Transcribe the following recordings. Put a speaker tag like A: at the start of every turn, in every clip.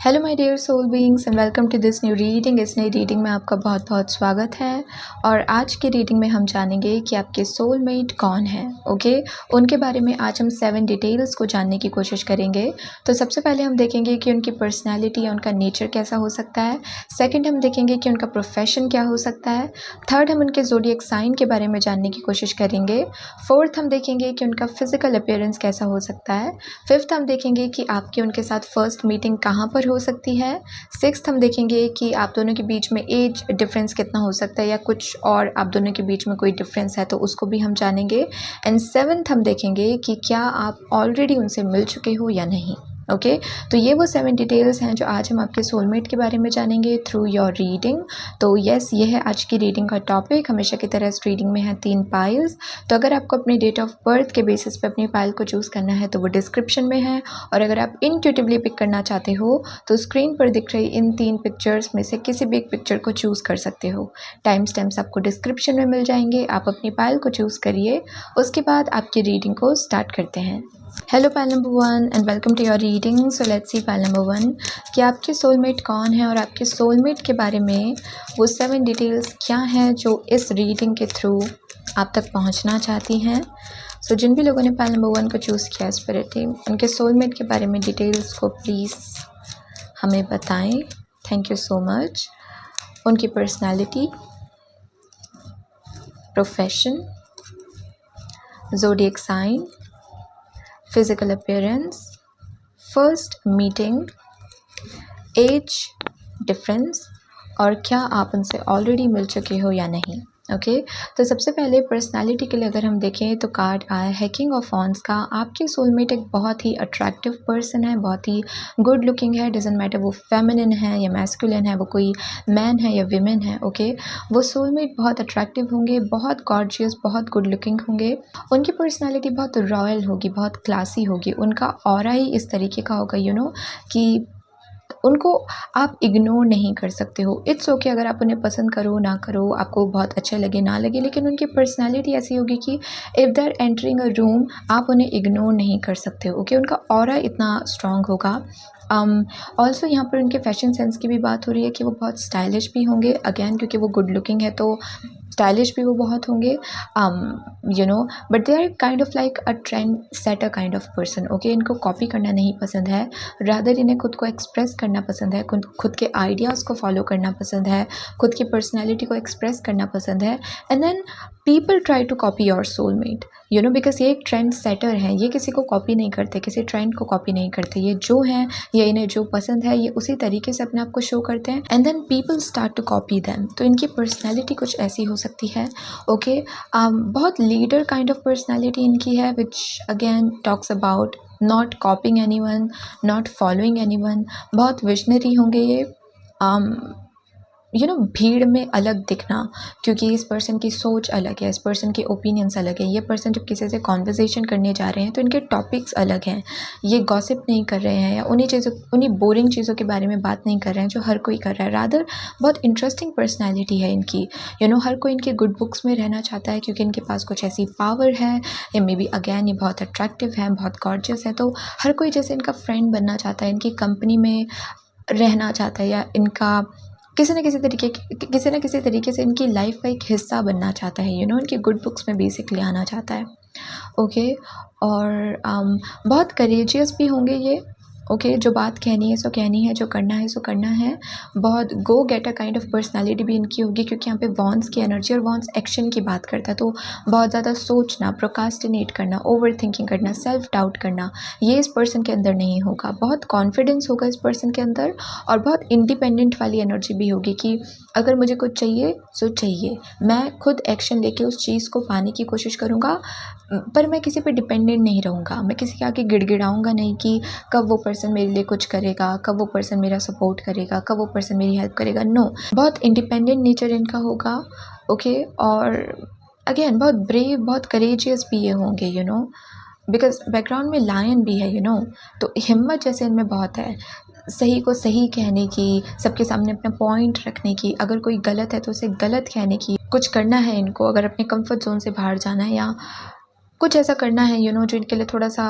A: Hello my dear soul beings and welcome to this new reading. इस नई reading में आपका बहुत बहुत स्वागत है। और आज की रीडिंग में हम जानेंगे कि आपके सोलमेट कौन है। ओके, उनके बारे में आज हम 7 डिटेल्स को जानने की कोशिश करेंगे। तो सबसे पहले हम देखेंगे कि उनकी पर्सनैलिटी या उनका नेचर कैसा हो सकता है। सेकेंड, हम देखेंगे कि उनका प्रोफेशन क्या हो सकता है। थर्ड, हम उनके ज़ोडिएक साइन के बारे में जानने की कोशिश करेंगे। फोर्थ, हम देखेंगे कि उनका फिजिकल अपीयरेंस कैसा हो सकता है। फिफ्थ, हम देखेंगे कि आपकी उनके साथ फर्स्ट मीटिंग कहाँ पर हो सकती है। सिक्स्थ, हम देखेंगे कि आप दोनों के बीच में एज डिफरेंस कितना हो सकता है या कुछ और आप दोनों के बीच में कोई डिफरेंस है तो उसको भी हम जानेंगे। एंड सेवन्थ, हम देखेंगे कि क्या आप ऑलरेडी उनसे मिल चुके हो या नहीं। ओके, तो ये वो 7 डिटेल्स हैं जो आज हम आपके सोलमेट के बारे में जानेंगे थ्रू योर रीडिंग। तो यस, ये है आज की रीडिंग का टॉपिक। हमेशा की तरह इस रीडिंग में है 3 पाइल्स। तो अगर आपको अपनी डेट ऑफ बर्थ के बेसिस पे अपनी पाइल को चूज़ करना है तो वो डिस्क्रिप्शन में है। और अगर आप इंट्यूटिवली पिक करना चाहते हो तो स्क्रीन पर दिख रही इन 3 पिक्चर्स में से किसी भी एक पिक्चर को चूज़ कर सकते हो। टाइम स्टैम्प्स आपको डिस्क्रिप्शन में मिल जाएंगे। आप अपनी पाइल को चूज़ करिए, उसके बाद आपकी रीडिंग को स्टार्ट करते हैं। Hello pile number 1 and welcome to your reading. So let's see pile number 1 कि आपके सोलमेट कौन है और आपके सोलमेट के बारे में वो 7 डिटेल्स क्या हैं जो इस रीडिंग के थ्रू आप तक पहुंचना चाहती हैं। सो जिन भी लोगों ने पाइल नंबर 1 को चूज़ किया स्पिरिट टीम, उनके सोलमेट के बारे में डिटेल्स को प्लीज़ हमें बताएं। Thank you so much. उनकी personality, profession, zodiac sign, physical appearance, first meeting, age difference और क्या आप उनसे ऑलरेडी मिल चुके हो या नहीं। ओके, तो सबसे पहले पर्सनालिटी के लिए अगर हम देखें तो कार्ड आया है किंग ऑफ वॉन्ड्स का। आपके सोलमेट एक बहुत ही अट्रैक्टिव पर्सन है, बहुत ही गुड लुकिंग है। डजंट मैटर वो फेमिनिन है या मैस्कुलिन है, वो कोई मैन है या विमेन है। ओके, वो सोलमेट बहुत अट्रैक्टिव होंगे, बहुत गॉर्जियस, बहुत गुड लुकिंग होंगे। उनकी पर्सनालिटी बहुत रॉयल होगी, बहुत क्लासी होगी। उनका ऑरा ही इस तरीके का होगा कि उनको आप इग्नोर नहीं कर सकते हो। इट्स ओके अगर आप उन्हें पसंद करो ना करो, आपको बहुत अच्छे लगे ना लगे, लेकिन उनकी पर्सनालिटी ऐसी होगी कि if they are entering a room आप उन्हें इग्नोर नहीं कर सकते हो। ओके, उनका ऑरा इतना स्ट्रॉन्ग होगा। ऑल्सो यहाँ पर उनके फैशन सेंस की भी बात हो रही है कि वो बहुत स्टाइलिश भी होंगे। अगेन क्योंकि वो गुड लुकिंग है तो स्टाइलिश भी वो बहुत होंगे। But they are kind of like a trend setter kind of person. Okay, इनको कॉपी करना नहीं पसंद है, रादर इन्हें खुद को एक्सप्रेस करना पसंद है, खुद के आइडियाज़ को फॉलो करना पसंद है, खुद की पर्सनैलिटी को एक्सप्रेस करना पसंद है। And then people try to copy your soulmate because ये एक ट्रेंड सेटर है। ये किसी को कॉपी नहीं करते, किसी ट्रेंड को कॉपी नहीं करते। ये जो हैं या इन्हें जो पसंद है ये उसी तरीके से अपने आप को शो करते हैं and then people start to copy them. तो इनकी पर्सनैलिटी कुछ ऐसी हो सकती है। ओके, बहुत लीडर काइंड ऑफ पर्सनैलिटी इनकी है which again talks about not copying anyone, not following anyone. बहुत विजनरी होंगे ये। भीड़ में अलग दिखना, क्योंकि इस पर्सन की सोच अलग है, इस पर्सन के ओपिनियंस अलग है। ये पर्सन जब किसी से कॉन्वर्सेशन करने जा रहे हैं तो इनके टॉपिक्स अलग हैं। ये गॉसिप नहीं कर रहे हैं या उन्हीं बोरिंग चीज़ों के बारे में बात नहीं कर रहे हैं जो हर कोई कर रहा है। रादर बहुत इंटरेस्टिंग पर्सनैलिटी है इनकी। हर कोई इनके गुड बुक्स में रहना चाहता है क्योंकि इनके पास कुछ ऐसी पावर है या मे बी अगैन ये बहुत अट्रैक्टिव है, बहुत गॉर्जियस है। तो हर कोई जैसे इनका फ्रेंड बनना चाहता है, इनकी कंपनी में रहना चाहता है या इनका किसी न किसी तरीके से इनकी लाइफ का एक हिस्सा बनना चाहता है। इनकी गुड बुक्स में बेसिकली आना चाहता है। ओके, और बहुत करेजियस भी होंगे ये। ओके, जो बात कहनी है सो कहनी है, जो करना है सो करना है। बहुत गो गेटर काइंड ऑफ पर्सनालिटी भी इनकी होगी क्योंकि यहाँ पे वॉन्स की एनर्जी और वॉन्स एक्शन की बात करता है। तो बहुत ज़्यादा सोचना, प्रोकास्टिनेट करना, ओवर थिंकिंग करना, सेल्फ डाउट करना, ये इस पर्सन के अंदर नहीं होगा। बहुत कॉन्फिडेंस होगा इस पर्सन के अंदर और बहुत इंडिपेंडेंट वाली एनर्जी भी होगी कि अगर मुझे कुछ चाहिए सो चाहिए, मैं खुद एक्शन लेके उस चीज़ को पाने की कोशिश करूँगा, पर मैं किसी पे डिपेंडेंट नहीं रहूँगा। मैं किसी के आगे गिड़गिड़ाऊँगा नहीं कि कब वो पर्सन मेरे लिए कुछ करेगा, कब वो पर्सन मेरा सपोर्ट करेगा, कब वो पर्सन मेरी हेल्प करेगा। नो, बहुत इंडिपेंडेंट नेचर इनका होगा। ओके, और अगेन बहुत ब्रेव, बहुत करेजियस भी ये होंगे बिकॉज बैकग्राउंड में लायन भी है तो हिम्मत जैसे इनमें बहुत है। सही को सही कहने की, सबके सामने अपना पॉइंट रखने की, अगर कोई गलत है तो उसे गलत कहने की। कुछ करना है इनको, अगर अपने कंफर्ट जोन से बाहर जाना है या कुछ ऐसा करना है जो इनके लिए थोड़ा सा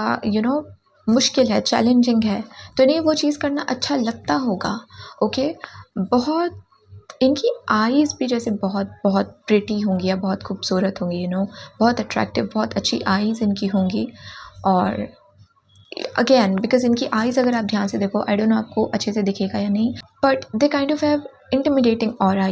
A: मुश्किल है, चैलेंजिंग है, तो इन्हें वो चीज़ करना अच्छा लगता होगा। ओके, बहुत इनकी आईज़ भी जैसे बहुत बहुत प्रिटी होंगी या बहुत खूबसूरत होंगी, बहुत अट्रैक्टिव, बहुत अच्छी आईज़ इनकी होंगी। और अगेन बिकॉज इनकी आईज़ अगर आप ध्यान से देखो, आई डोंट नो आपको अच्छे से दिखेगा या नहीं, but they kind of have intimidating aura,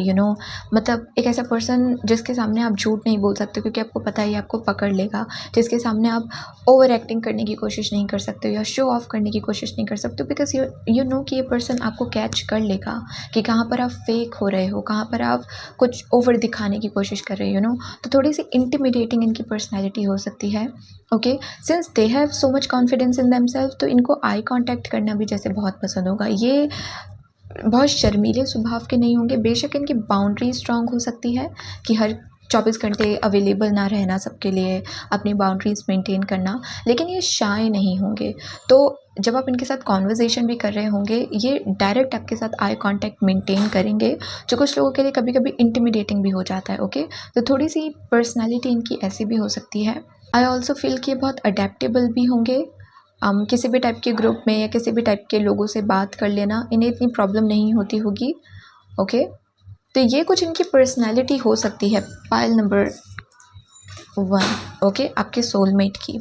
A: मतलब एक ऐसा पर्सन जिसके सामने आप झूठ नहीं बोल सकते क्योंकि आपको पता है आपको पकड़ लेगा, जिसके सामने आप ओवर एक्टिंग करने की कोशिश नहीं कर सकते या शो ऑफ करने की कोशिश नहीं कर सकते, बिकॉज यू नो कि ये पर्सन आपको कैच कर लेगा कि कहाँ पर आप फेक हो रहे हो, कहाँ पर आप कुछ ओवर दिखाने की कोशिश कर रहे हो, तो थोड़ी सी इंटिमिडेटिंग इनकी पर्सनैलिटी हो सकती है। Okay, since they have so much confidence in themselves, तो इनको आई कांटेक्ट करना भी जैसे बहुत पसंद होगा। ये बहुत शर्मीले स्वभाव के नहीं होंगे, बेशक इनकी बाउंड्री स्ट्रांग हो सकती है कि हर 24 घंटे अवेलेबल ना रहना सबके लिए, अपनी बाउंड्रीज मेंटेन करना, लेकिन ये शाय नहीं होंगे। तो जब आप इनके साथ कॉन्वर्जेसन भी कर रहे होंगे, ये डायरेक्ट आपके साथ आई कांटेक्ट मेंटेन करेंगे, जो कुछ लोगों के लिए कभी कभी इंटिमिडेटिंग भी हो जाता है। ओके, तो थोड़ी सी पर्सनैलिटी इनकी ऐसी भी हो सकती है। आई ऑल्सो फील कि ये बहुत अडेप्टेबल भी होंगे। किसी भी टाइप के ग्रुप में या किसी भी टाइप के लोगों से बात कर लेना इन्हें इतनी प्रॉब्लम नहीं होती होगी। ओके, तो ये कुछ इनकी पर्सनैलिटी हो सकती है पाइल नंबर 1। ओके, आपके सोलमेट की।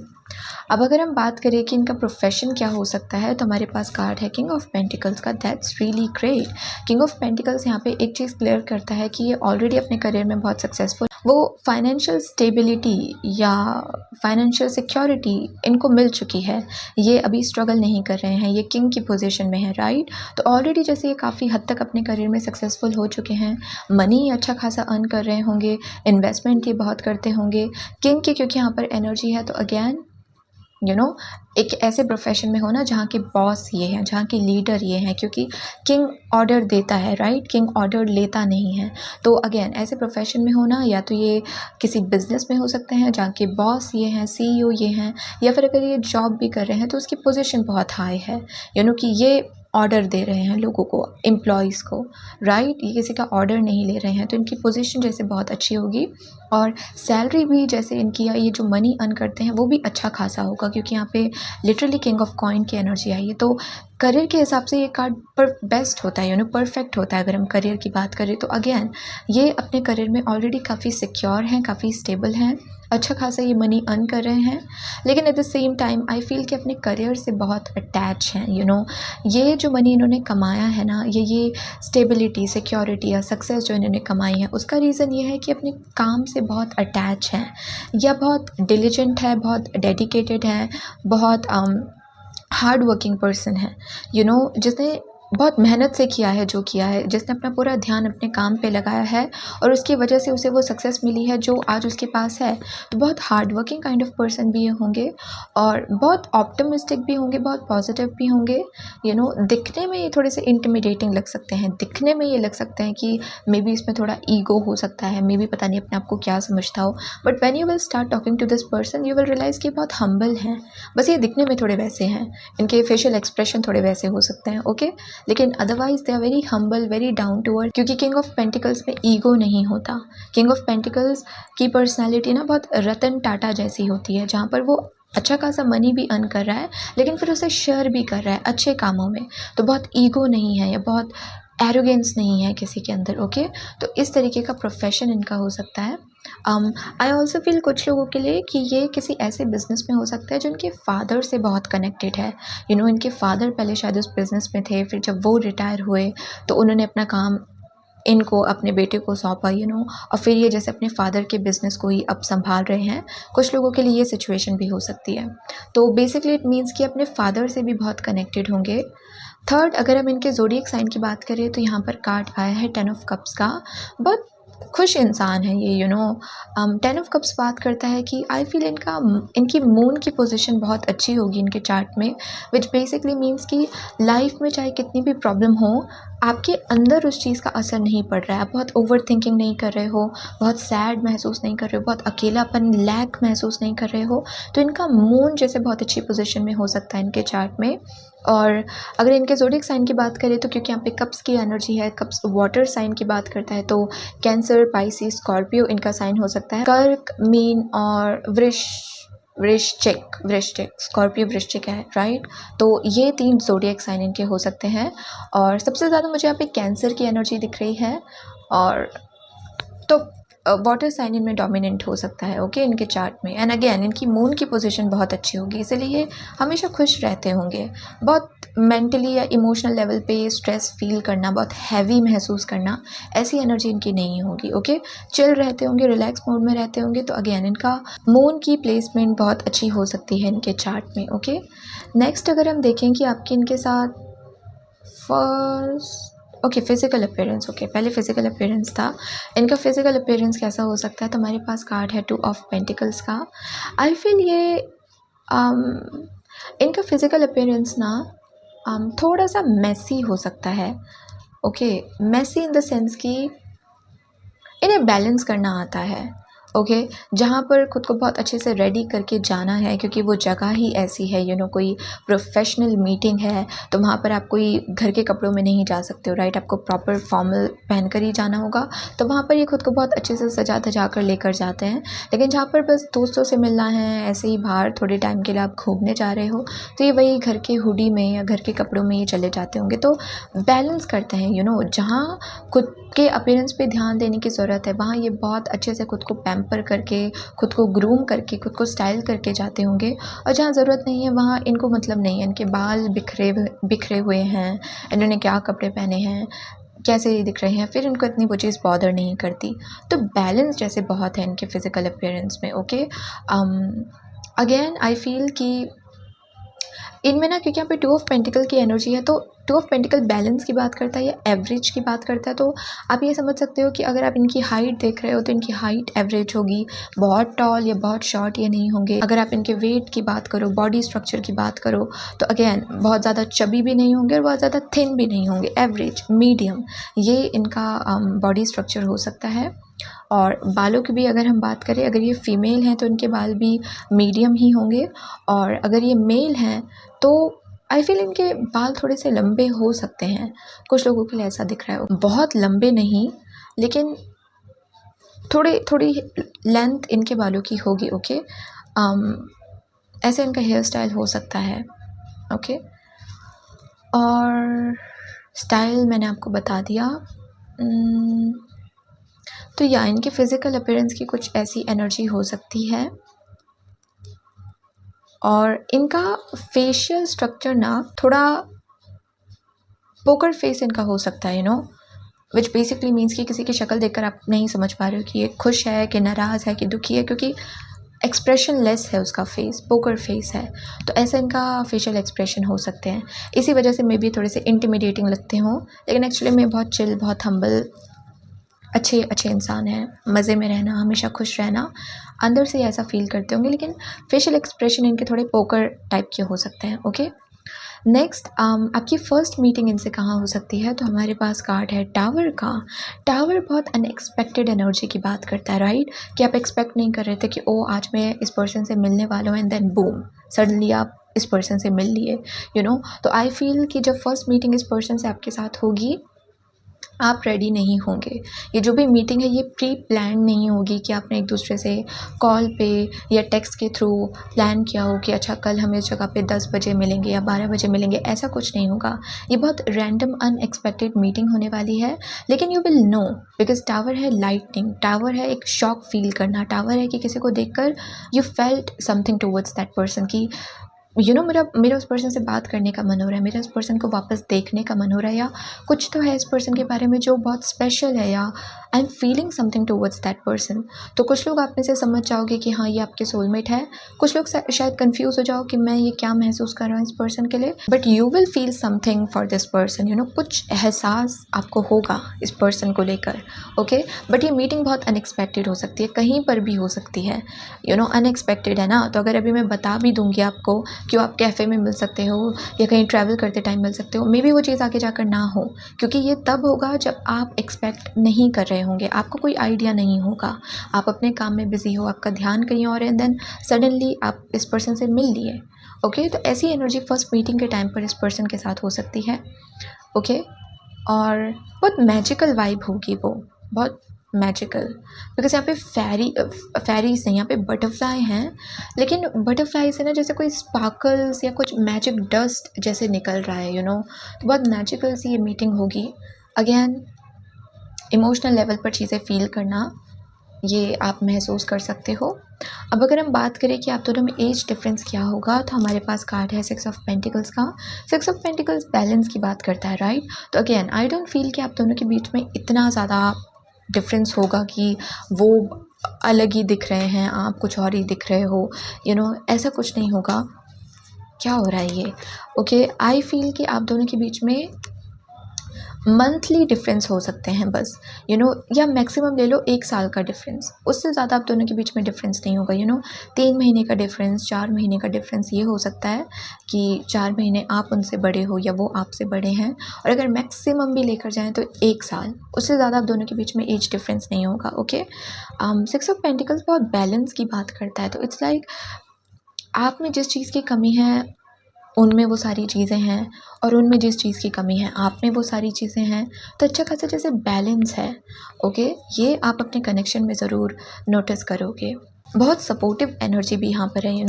A: अब अगर हम बात करें कि इनका प्रोफेशन क्या हो सकता है, तो हमारे पास कार्ड है किंग ऑफ पेंटिकल्स का। That's really great. King of pentacles यहाँ पे एक चीज़ क्लियर करता है कि ये ऑलरेडी अपने करियर में बहुत सक्सेसफुल, वो फाइनेंशियल स्टेबिलिटी या फाइनेंशियल सिक्योरिटी इनको मिल चुकी है, ये अभी स्ट्रगल नहीं कर रहे हैं, ये किंग की पोजीशन में है, राइट। तो ऑलरेडी जैसे ये काफ़ी हद तक अपने करियर में सक्सेसफुल हो चुके हैं, मनी अच्छा खासा अर्न कर रहे होंगे, इन्वेस्टमेंट ये बहुत करते होंगे किंग की, क्योंकि यहाँ पर एनर्जी है। तो अगेन एक ऐसे प्रोफेशन में हो ना जहाँ के बॉस ये हैं, जहाँ के लीडर ये हैं, क्योंकि किंग ऑर्डर देता है, राइट, किंग ऑर्डर लेता नहीं है। तो अगेन ऐसे प्रोफेशन में हो ना, या तो ये किसी बिजनेस में हो सकते हैं जहाँ के बॉस ये हैं, CEO ये हैं, या फिर अगर ये जॉब भी कर रहे हैं तो उसकी पोजीशन बहुत हाई है, कि ये ऑर्डर दे रहे हैं लोगों को, एम्प्लॉयज़ को, राइट, ये किसी का ऑर्डर नहीं ले रहे हैं, तो इनकी पोजीशन जैसे बहुत अच्छी होगी। और सैलरी भी जैसे इनकी, या ये जो मनी अर्न करते हैं वो भी अच्छा खासा होगा, क्योंकि यहाँ पे लिटरली किंग ऑफ कॉइन की एनर्जी आई है। तो करियर के हिसाब से ये कार्ड पर बेस्ट होता है, परफेक्ट होता है। अगर हम करियर की बात करें तो अगेन ये अपने करियर में ऑलरेडी काफ़ी सिक्योर हैं, काफ़ी स्टेबल हैं, अच्छा खासा ये मनी अर्न कर रहे हैं, लेकिन at the same time I feel कि अपने करियर से बहुत अटैच हैं। ये जो मनी इन्होंने कमाया है ना, ये स्टेबिलिटी, सिक्योरिटी या सक्सेस जो इन्होंने कमाई है, उसका रीज़न ये है कि अपने काम से बहुत अटैच हैं, या बहुत डिलिजेंट है, बहुत डेडिकेटेड है, बहुत हार्ड वर्किंग पर्सन है, जिसने बहुत मेहनत से किया है जो किया है, जिसने अपना पूरा ध्यान अपने काम पे लगाया है और उसकी वजह से उसे वो सक्सेस मिली है जो आज उसके पास है। तो बहुत hard working kind of person भी ये होंगे, और बहुत ऑप्टिमिस्टिक भी होंगे, बहुत पॉजिटिव भी होंगे। दिखने में ये थोड़े से इंटिमिडेटिंग लग सकते हैं, दिखने में ये लग सकते हैं कि मे बी इसमें थोड़ा ईगो हो सकता है, मे बी पता नहीं अपने आप को क्या समझता हो, but when you will start talking to this person you will realise कि बहुत हम्बल हैं। बस ये दिखने में थोड़े वैसे हैं, इनके फेशियल एक्सप्रेशन थोड़े वैसे हो सकते हैं, ओके, लेकिन otherwise they are very humble, very down to earth, क्योंकि किंग ऑफ पेंटिकल्स में ईगो नहीं होता। किंग ऑफ पेंटिकल्स की पर्सनालिटी ना बहुत रतन टाटा जैसी होती है, जहाँ पर वो अच्छा खासा मनी भी अर्न कर रहा है लेकिन फिर उसे शेयर भी कर रहा है अच्छे कामों में, तो बहुत ईगो नहीं है या बहुत एरोगेंस नहीं है किसी के अंदर, ओके। तो इस तरीके का प्रोफेशन इनका हो सकता है। आई ऑल्सो फील कुछ लोगों के लिए कि ये किसी ऐसे बिज़नेस में हो सकता है जो इनके फादर से बहुत कनेक्टेड है। इनके फादर पहले शायद उस बिज़नेस में थे, फिर जब वो रिटायर हुए तो उन्होंने अपना काम इनको, अपने बेटे को सौंपा, और फिर ये जैसे अपने फादर के बिज़नेस को ही अब संभाल रहे हैं। कुछ लोगों के लिए ये सिचुएशन भी हो सकती है। तो बेसिकली इट मीन्स कि अपने फादर से भी बहुत कनेक्टेड होंगे। थर्ड, अगर हम इनके ज़ोडिएक साइन की बात करें तो यहाँ पर कार्ड आया है 10 ऑफ कप्स का। बहुत खुश इंसान है ये, 10 ऑफ कप्स बात करता है कि आई फील इनकी मून की पोजीशन बहुत अच्छी होगी इनके चार्ट में, विच बेसिकली मीन्स कि लाइफ में चाहे कितनी भी प्रॉब्लम हो, आपके अंदर उस चीज़ का असर नहीं पड़ रहा है, आप बहुत ओवर थिंकिंग नहीं कर रहे हो, बहुत सैड महसूस नहीं कर रहे हो, बहुत अकेलापन, लैक महसूस नहीं कर रहे हो, तो इनका मून जैसे बहुत अच्छी पोजीशन में हो सकता है इनके चार्ट में। और अगर इनके ज़ोडिएक साइन की बात करें तो क्योंकि यहाँ पे कप्स की एनर्जी है, कप्स वाटर साइन की बात करता है, तो कैंसर, पाइसिस, स्कॉर्पियो इनका साइन हो सकता है। कर्क, मीन और वृश्चिक स्कॉर्पियो वृश्चिक है, राइट। तो ये 3 ज़ोडिएक साइन इनके हो सकते हैं। और सबसे ज़्यादा मुझे यहाँ पे कैंसर की एनर्जी दिख रही है, और तो वाटर साइन इनमें डोमिनेंट हो सकता है, ओके, इनके चार्ट में। एंड अगेन इनकी मून की पोजीशन बहुत अच्छी होगी, इसलिए ये हमेशा खुश रहते होंगे। बहुत मेंटली या इमोशनल लेवल पे स्ट्रेस फील करना, बहुत हैवी महसूस करना, ऐसी एनर्जी इनकी नहीं होगी, ओके। चिल रहते होंगे, रिलैक्स मोड में रहते होंगे। तो अगेन इनका मून की प्लेसमेंट बहुत अच्छी हो सकती है इनके चार्ट में, ओके। नेक्स्ट अगर हम देखें कि आपके इनके साथ first, okay, physical appearance, okay, पहले फिजिकल अपीयरेंस था। इनका फिजिकल अपीयरेंस कैसा हो सकता है? तो हमारे पास कार्ड है 2 ऑफ पेंटिकल्स का। आई फील ये इनका फिजिकल अपीयरेंस ना थोड़ा सा मेसी हो सकता है, okay. Messy in the sense कि इन्हें बैलेंस करना आता है, ओके। जहाँ पर खुद को बहुत अच्छे से रेडी करके जाना है, क्योंकि वो जगह ही ऐसी है, कोई प्रोफेशनल मीटिंग है, तो वहाँ पर आप कोई घर के कपड़ों में नहीं जा सकते हो, राइट। आपको प्रॉपर फॉर्मल पहन कर ही जाना होगा। तो वहाँ पर ये खुद को बहुत अच्छे से सजा धजा कर लेकर जाते हैं। लेकिन जहाँ पर बस दोस्तों से मिलना है, ऐसे ही बाहर थोड़े टाइम के लिए आप घूमने जा रहे हो, तो ये वही घर के हुडी में या घर के कपड़ों में ये चले जाते होंगे। तो बैलेंस करते हैं, जहाँ खुद के अपीयरेंस पे ध्यान देने की ज़रूरत है, वहाँ ये बहुत अच्छे से खुद को पैम्पर करके, खुद को ग्रूम करके, खुद को स्टाइल करके जाते होंगे। और जहाँ ज़रूरत नहीं है वहाँ इनको मतलब नहीं है, इनके बाल बिखरे हुए हैं, इन्होंने क्या कपड़े पहने हैं, कैसे दिख रहे हैं, फिर इनको इतनी वो चीज़ बॉदर नहीं करती। तो बैलेंस जैसे बहुत है इनके फिजिकल अपीयरेंस में, ओके। अगेन आई फील कि इनमें ना, क्योंकि यहाँ पे 2 ऑफ पेंटिकल की एनर्जी है, तो 2 ऑफ पेंटिकल बैलेंस की बात करता है या एवरेज की बात करता है। तो आप ये समझ सकते हो कि अगर आप इनकी हाइट देख रहे हो तो इनकी हाइट एवरेज होगी, बहुत टॉल या बहुत शॉर्ट ये नहीं होंगे। अगर आप इनके वेट की बात करो, बॉडी स्ट्रक्चर की बात करो, तो अगेन बहुत ज़्यादा चबी भी नहीं होंगे और बहुत ज़्यादा थिन भी नहीं होंगे, एवरेज मीडियम, ये इनका बॉडी स्ट्रक्चर हो सकता है। और बालों की भी अगर हम बात करें, अगर ये फीमेल हैं तो इनके बाल भी मीडियम ही होंगे, और अगर ये मेल हैं तो आई फील इनके बाल थोड़े से लंबे हो सकते हैं। कुछ लोगों के लिए ऐसा दिख रहा है, बहुत लंबे नहीं, लेकिन थोड़ी लेंथ इनके बालों की होगी, ओके। ऐसे इनका हेयर स्टाइल हो सकता है, ओके। और स्टाइल मैंने आपको बता दिया। तो या इनके फिजिकल अपीयरेंस की कुछ ऐसी एनर्जी हो सकती है। और इनका फेशियल स्ट्रक्चर ना थोड़ा पोकर फेस इनका हो सकता है, विच बेसिकली मीन्स कि किसी की शक्ल देखकर आप नहीं समझ पा रहे हो कि ये खुश है कि नाराज़ है कि दुखी है, क्योंकि एक्सप्रेशन लेस है उसका फेस, पोकर फेस है। तो ऐसा इनका फेशियल एक्सप्रेशन हो सकते हैं। इसी वजह से मे बी थोड़े से इंटिमिडेटिंग लगते हों, लेकिन एक्चुअली में बहुत चिल, बहुत हम्बल, अच्छे इंसान हैं। मज़े में रहना, हमेशा खुश रहना, अंदर से ऐसा फील करते होंगे, लेकिन फेशियल एक्सप्रेशन इनके थोड़े पोकर टाइप के हो सकते हैं, ओके। नेक्स्ट आपकी फ़र्स्ट मीटिंग इनसे कहाँ हो सकती है? तो हमारे पास कार्ड है टावर का। टावर बहुत अनएक्सपेक्टेड एनर्जी की बात करता है, राइट। कि आप एक्सपेक्ट नहीं कर रहे थे कि ओ आज मैं इस पर्सन से मिलने वाला हूँ, एंड देन बूम, सडनली आप इस पर्सन से मिल लिए, तो आई फील कि जब फर्स्ट मीटिंग इस पर्सन से आपके साथ होगी, आप रेडी नहीं होंगे। ये जो भी मीटिंग है ये प्री प्लान नहीं होगी कि आपने एक दूसरे से कॉल पे या टेक्स्ट के थ्रू प्लान किया हो कि अच्छा कल हम इस जगह पे 10 बजे मिलेंगे या 12 बजे मिलेंगे, ऐसा कुछ नहीं होगा। ये बहुत रैंडम अनएक्सपेक्टेड मीटिंग होने वाली है, लेकिन you will know, because tower है लाइटनिंग, टावर है एक शॉक फील करना, टावर है कि किसी को देखकर you felt something towards that person की मेरा उस पर्सन से बात करने का मन हो रहा है, मेरा उस पर्सन को वापस देखने का मन हो रहा है, या कुछ तो है इस पर्सन के बारे में जो बहुत स्पेशल है, या I am feeling something towards that person. तो कुछ लोग आप में से समझ जाओगे कि हाँ ये आपके सोलमेट है, कुछ लोग शायद कंफ्यूज हो जाओ कि मैं ये क्या महसूस कर रहा हूँ इस पर्सन के लिए, but you will feel something for this person, कुछ एहसास आपको होगा इस पर्सन को लेकर, ओके। बट ये मीटिंग बहुत अनएक्सपेक्टेड हो सकती है, कहीं पर भी हो सकती है, अनएक्सपेक्टेड है ना। तो अगर अभी मैं बता भी दूँगी आपको कि आप कैफ़े में मिल सकते हो या कहीं ट्रैवल करते टाइम मिल सकते हो, मे बी वो चीज़ आगे जाकर ना हो, क्योंकि ये तब होगा जब आप एक्सपेक्ट नहीं कर रहे होंगे, आपको कोई आइडिया नहीं होगा, आप अपने काम में बिजी हो, आपका ध्यान कहीं और है, एंड देन सडनली आप इस पर्सन से मिल लिए, ओके। तो ऐसी एनर्जी फर्स्ट मीटिंग के टाइम पर इस पर्सन के साथ हो सकती है, ओके। और बहुत मैजिकल वाइब होगी, वो बहुत मैजिकल, बिकॉज यहाँ पे फैरीज नहीं, यहाँ पे बटरफ्लाई हैं, लेकिन बटरफ्लाई से ना जैसे कोई स्पार्कल्स या कुछ मैजिक डस्ट जैसे निकल रहा है, तो बहुत मैजिकल सी ये मीटिंग होगी। अगेन इमोशनल लेवल पर चीज़ें फील करना, ये आप महसूस कर सकते हो। अब अगर हम बात करें कि आप दोनों में एज डिफरेंस क्या होगा, तो हमारे पास कार्ड है 6 ऑफ पेंटिकल्स का। 6 ऑफ पेंटिकल्स बैलेंस की बात करता है, राइट। तो अगेन आई डोंट फील कि आप दोनों के बीच में इतना ज़्यादा डिफरेंस होगा कि वो अलग ही दिख रहे हैं, आप कुछ और ही दिख रहे हो, ऐसा कुछ नहीं होगा। क्या हो रहा है ये? ओके, आई फील कि आप दोनों के बीच में मंथली डिफरेंस हो सकते हैं बस, या मैक्सिमम ले लो 1 साल का डिफरेंस, उससे ज़्यादा आप दोनों के बीच में डिफरेंस नहीं होगा। 3 महीने का डिफरेंस, 4 महीने का डिफरेंस ये हो सकता है कि 4 महीने आप उनसे बड़े हो या वो आपसे बड़े हैं, और अगर मैक्सिमम भी लेकर जाएँ तो 1 साल, उससे ज़्यादा आप दोनों के बीच में एज डिफरेंस नहीं होगा। ओके, 6 ऑफ पेंटिकल्स बहुत बैलेंस की बात करता है, तो इट्स लाइक आप में जिस चीज़ की कमी है उनमें वो सारी चीज़ें हैं, और उनमें जिस चीज़ की कमी है आप में वो सारी चीज़ें हैं, तो अच्छा खासा जैसे बैलेंस है। ओके, ये आप अपने कनेक्शन में ज़रूर नोटिस करोगे। बहुत सपोर्टिव एनर्जी भी यहाँ पर है।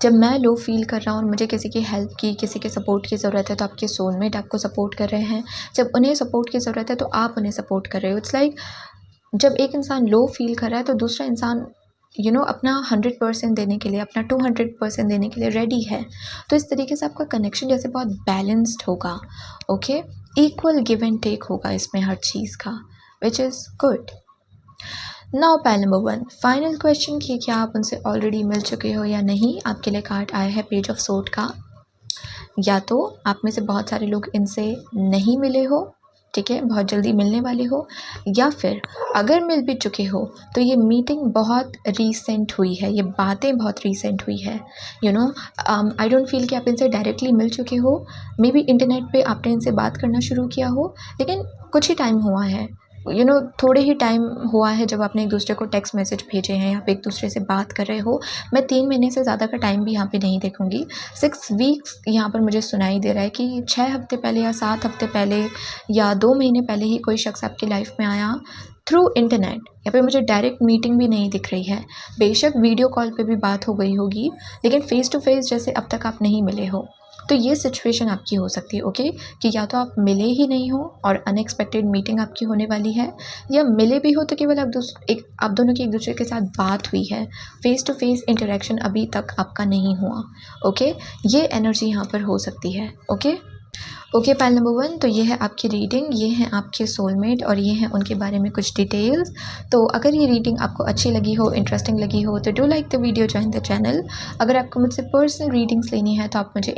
A: जब मैं लो फील कर रहा हूँ और मुझे किसी की हेल्प की, किसी के सपोर्ट की ज़रूरत है, तो आपके सोलमेट आपको सपोर्ट कर रहे हैं। जब उन्हें सपोर्ट की ज़रूरत है तो आप उन्हें सपोर्ट कर रहे हो। इट्स लाइक जब एक इंसान लो फील कर रहा है तो दूसरा इंसान अपना 100% देने के लिए, अपना 200% देने के लिए रेडी है। तो इस तरीके से आपका कनेक्शन जैसे बहुत बैलेंस्ड होगा। Okay, equal give and take होगा इसमें हर चीज़ का, which is good. Now pile number 1, final question कि क्या आप उनसे ऑलरेडी मिल चुके हो या नहीं। आपके लिए कार्ड आया है पेज ऑफ सोर्ड का। या तो आप में से बहुत सारे लोग इनसे नहीं मिले हो, ठीक है, बहुत जल्दी मिलने वाले हो, या फिर अगर मिल भी चुके हो तो ये मीटिंग बहुत रीसेंट हुई है, ये बातें बहुत रीसेंट हुई है। आई डोंट फील कि आप इनसे डायरेक्टली मिल चुके हो। मे बी इंटरनेट पे आपने इनसे बात करना शुरू किया हो, लेकिन कुछ ही टाइम हुआ है, थोड़े ही टाइम हुआ है जब आपने एक दूसरे को टेक्स्ट मैसेज भेजे हैं, आप एक दूसरे से बात कर रहे हो। मैं 3 महीने से ज़्यादा का टाइम भी यहाँ पे नहीं देखूँगी। 6 वीक्स यहाँ पर मुझे सुनाई दे रहा है कि 6 हफ्ते पहले या 7 हफ्ते पहले या 2 महीने पहले ही कोई शख्स आपकी लाइफ में आया थ्रू इंटरनेट। यहाँ पे मुझे डायरेक्ट मीटिंग भी नहीं दिख रही है। बेशक वीडियो कॉल पे भी बात हो गई होगी, लेकिन फ़ेस टू फेस जैसे अब तक आप नहीं मिले हो। तो ये सिचुएशन आपकी हो सकती है। ओके, कि या तो आप मिले ही नहीं हो और अनएक्सपेक्टेड मीटिंग आपकी होने वाली है, या मिले भी हो तो केवल आप दोनों की एक दूसरे के साथ बात हुई है, फेस टू फेस इंटरेक्शन अभी तक आपका नहीं हुआ। ओके, ये एनर्जी यहाँ पर हो सकती है। ओके, पाइल नंबर 1, तो ये है आपकी रीडिंग, ये हैं आपके सोलमेट और ये हैं उनके बारे में कुछ डिटेल्स। तो अगर ये रीडिंग आपको अच्छी लगी हो, इंटरेस्टिंग लगी हो, तो do like the video, join the channel. अगर आपको मुझसे पर्सनल रीडिंग्स लेनी है तो आप मुझे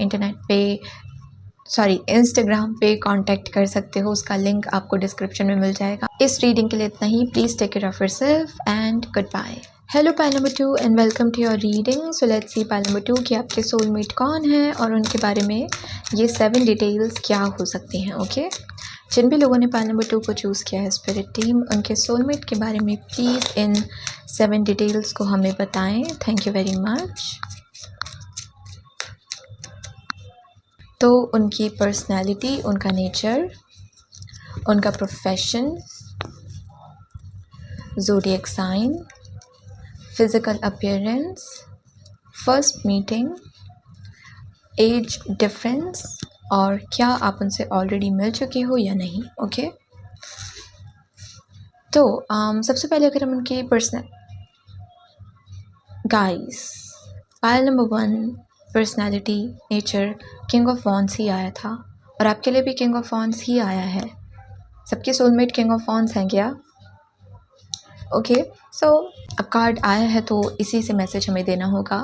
A: इंस्टाग्राम पे कांटेक्ट कर सकते हो, उसका लिंक आपको डिस्क्रिप्शन में मिल जाएगा। इस रीडिंग के लिए इतना ही। Please take care of yourself and goodbye. Hello pile number 2 and welcome to your reading. So let's see pile number 2 कि आपके सोलमेट कौन है और उनके बारे में ये 7 डिटेल्स क्या हो सकती हैं। ओके, जिन भी लोगों ने पाइल नंबर 2 को चूज़ किया है स्पिरिट टीम, उनके सोलमेट के बारे में प्लीज़ इन 7 डिटेल्स को हमें बताएं। Thank you very much. तो उनकी पर्सनैलिटी, उनका नेचर, उनका profession, zodiac sign, physical appearance, first meeting, age difference, और क्या आप उनसे ऑलरेडी मिल चुके हो या नहीं। ओके, तो सबसे पहले अगर हम उनकी guys, pile number 1 personality, nature, king of wands ही आया था, और आपके लिए भी किंग ऑफ वॉन्ड्स ही आया है। सबके सोलमेट किंग ऑफ वॉन्ड्स हैं क्या? ओके, सो अब कार्ड आया है तो इसी से मैसेज हमें देना होगा।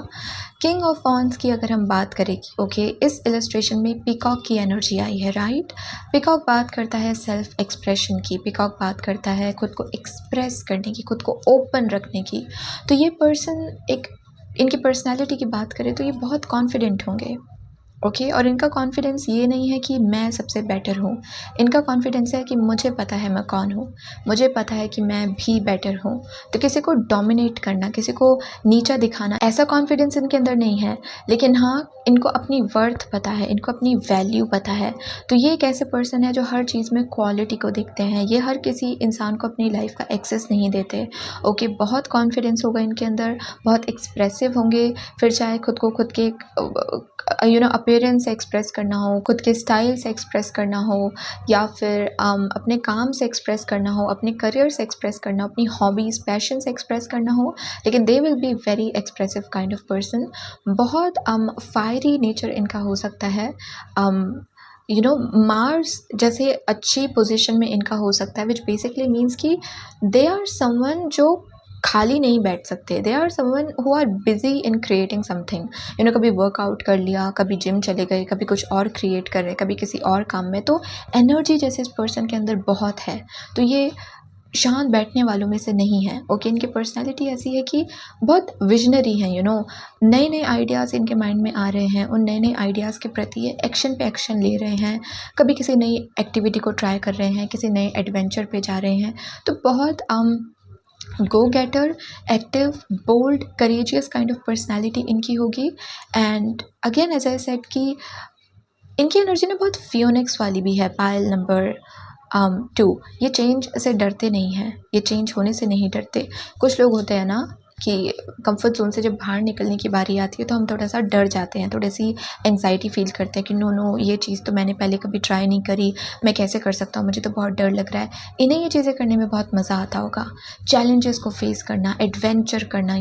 A: किंग ऑफ वॉन्ड्स की अगर हम बात करें, ओके, इस इलस्ट्रेशन में पीकॉक की एनर्जी आई है, राइट। पीकॉक बात करता है सेल्फ एक्सप्रेशन की, पीकॉक बात करता है खुद को एक्सप्रेस करने की, खुद को ओपन रखने की। तो ये पर्सन, इनकी पर्सनैलिटी की बात करें तो ये बहुत कॉन्फिडेंट होंगे। ओके, और इनका कॉन्फिडेंस ये नहीं है कि मैं सबसे बेटर हूँ, इनका कॉन्फिडेंस है कि मुझे पता है मैं कौन हूँ, मुझे पता है कि मैं भी बेटर हूँ। तो किसी को डोमिनेट करना, किसी को नीचा दिखाना, ऐसा कॉन्फिडेंस इनके अंदर नहीं है। लेकिन हाँ, इनको अपनी वर्थ पता है, इनको अपनी वैल्यू पता है। तो ये एक ऐसे पर्सन है जो हर चीज़ में क्वालिटी को देखते हैं। ये हर किसी इंसान को अपनी लाइफ का एक्सेस नहीं देते। ओके, बहुत कॉन्फिडेंस होगा इनके अंदर, बहुत एक्सप्रेसिव होंगे। फिर चाहे खुद को खुद के अपीयरेंस से एक्सप्रेस करना हो, खुद के स्टाइल से एक्सप्रेस करना हो, या फिर अपने काम से एक्सप्रेस करना हो, अपने करियर से एक्सप्रेस करना हो, अपनी हॉबीज़ पैशन से एक्सप्रेस करना हो, लेकिन they will be very expressive kind of person. बहुत फायरी नेचर इनका हो सकता है। मार्स जैसे अच्छी पोजीशन में इनका हो सकता है, विच बेसिकली मीन्स कि दे आर समवन जो खाली नहीं बैठ सकते। They are someone who are busy in creating something. कभी वर्कआउट कर लिया, कभी जिम चले गए, कभी कुछ और क्रिएट कर रहे, कभी किसी और काम में। तो एनर्जी जैसे इस पर्सन के अंदर बहुत है। तो ये शांत बैठने वालों में से नहीं है। ओके, इनकी पर्सनैलिटी ऐसी है कि बहुत विजनरी हैं। नए नए आइडियाज़ इनके माइंड में आ रहे हैं, उन नए नए आइडियाज़ के प्रति ये एक्शन पे एक्शन ले रहे हैं। कभी किसी नई एक्टिविटी को ट्राई कर रहे हैं, किसी नए एडवेंचर पे जा रहे हैं। तो बहुत go getter, active, bold, courageous kind of personality इनकी होगी। And again as I said कि इनकी एनर्जी ना बहुत फियोनिक्स वाली भी है। पायल नंबर 2, ये चेंज से डरते नहीं हैं, ये चेंज होने से नहीं डरते। कुछ लोग होते हैं ना कि कंफर्ट जोन से जब बाहर निकलने की बारी आती है तो हम थोड़ा सा डर जाते हैं, थोड़ी सी एंग्जाइटी फील करते हैं कि नो ये चीज़ तो मैंने पहले कभी ट्राई नहीं करी, मैं कैसे कर सकता हूँ, मुझे तो बहुत डर लग रहा है। इन्हें ये चीज़ें करने में बहुत मज़ा आता होगा। चैलेंजेस को फेस करना, एडवेंचर करना,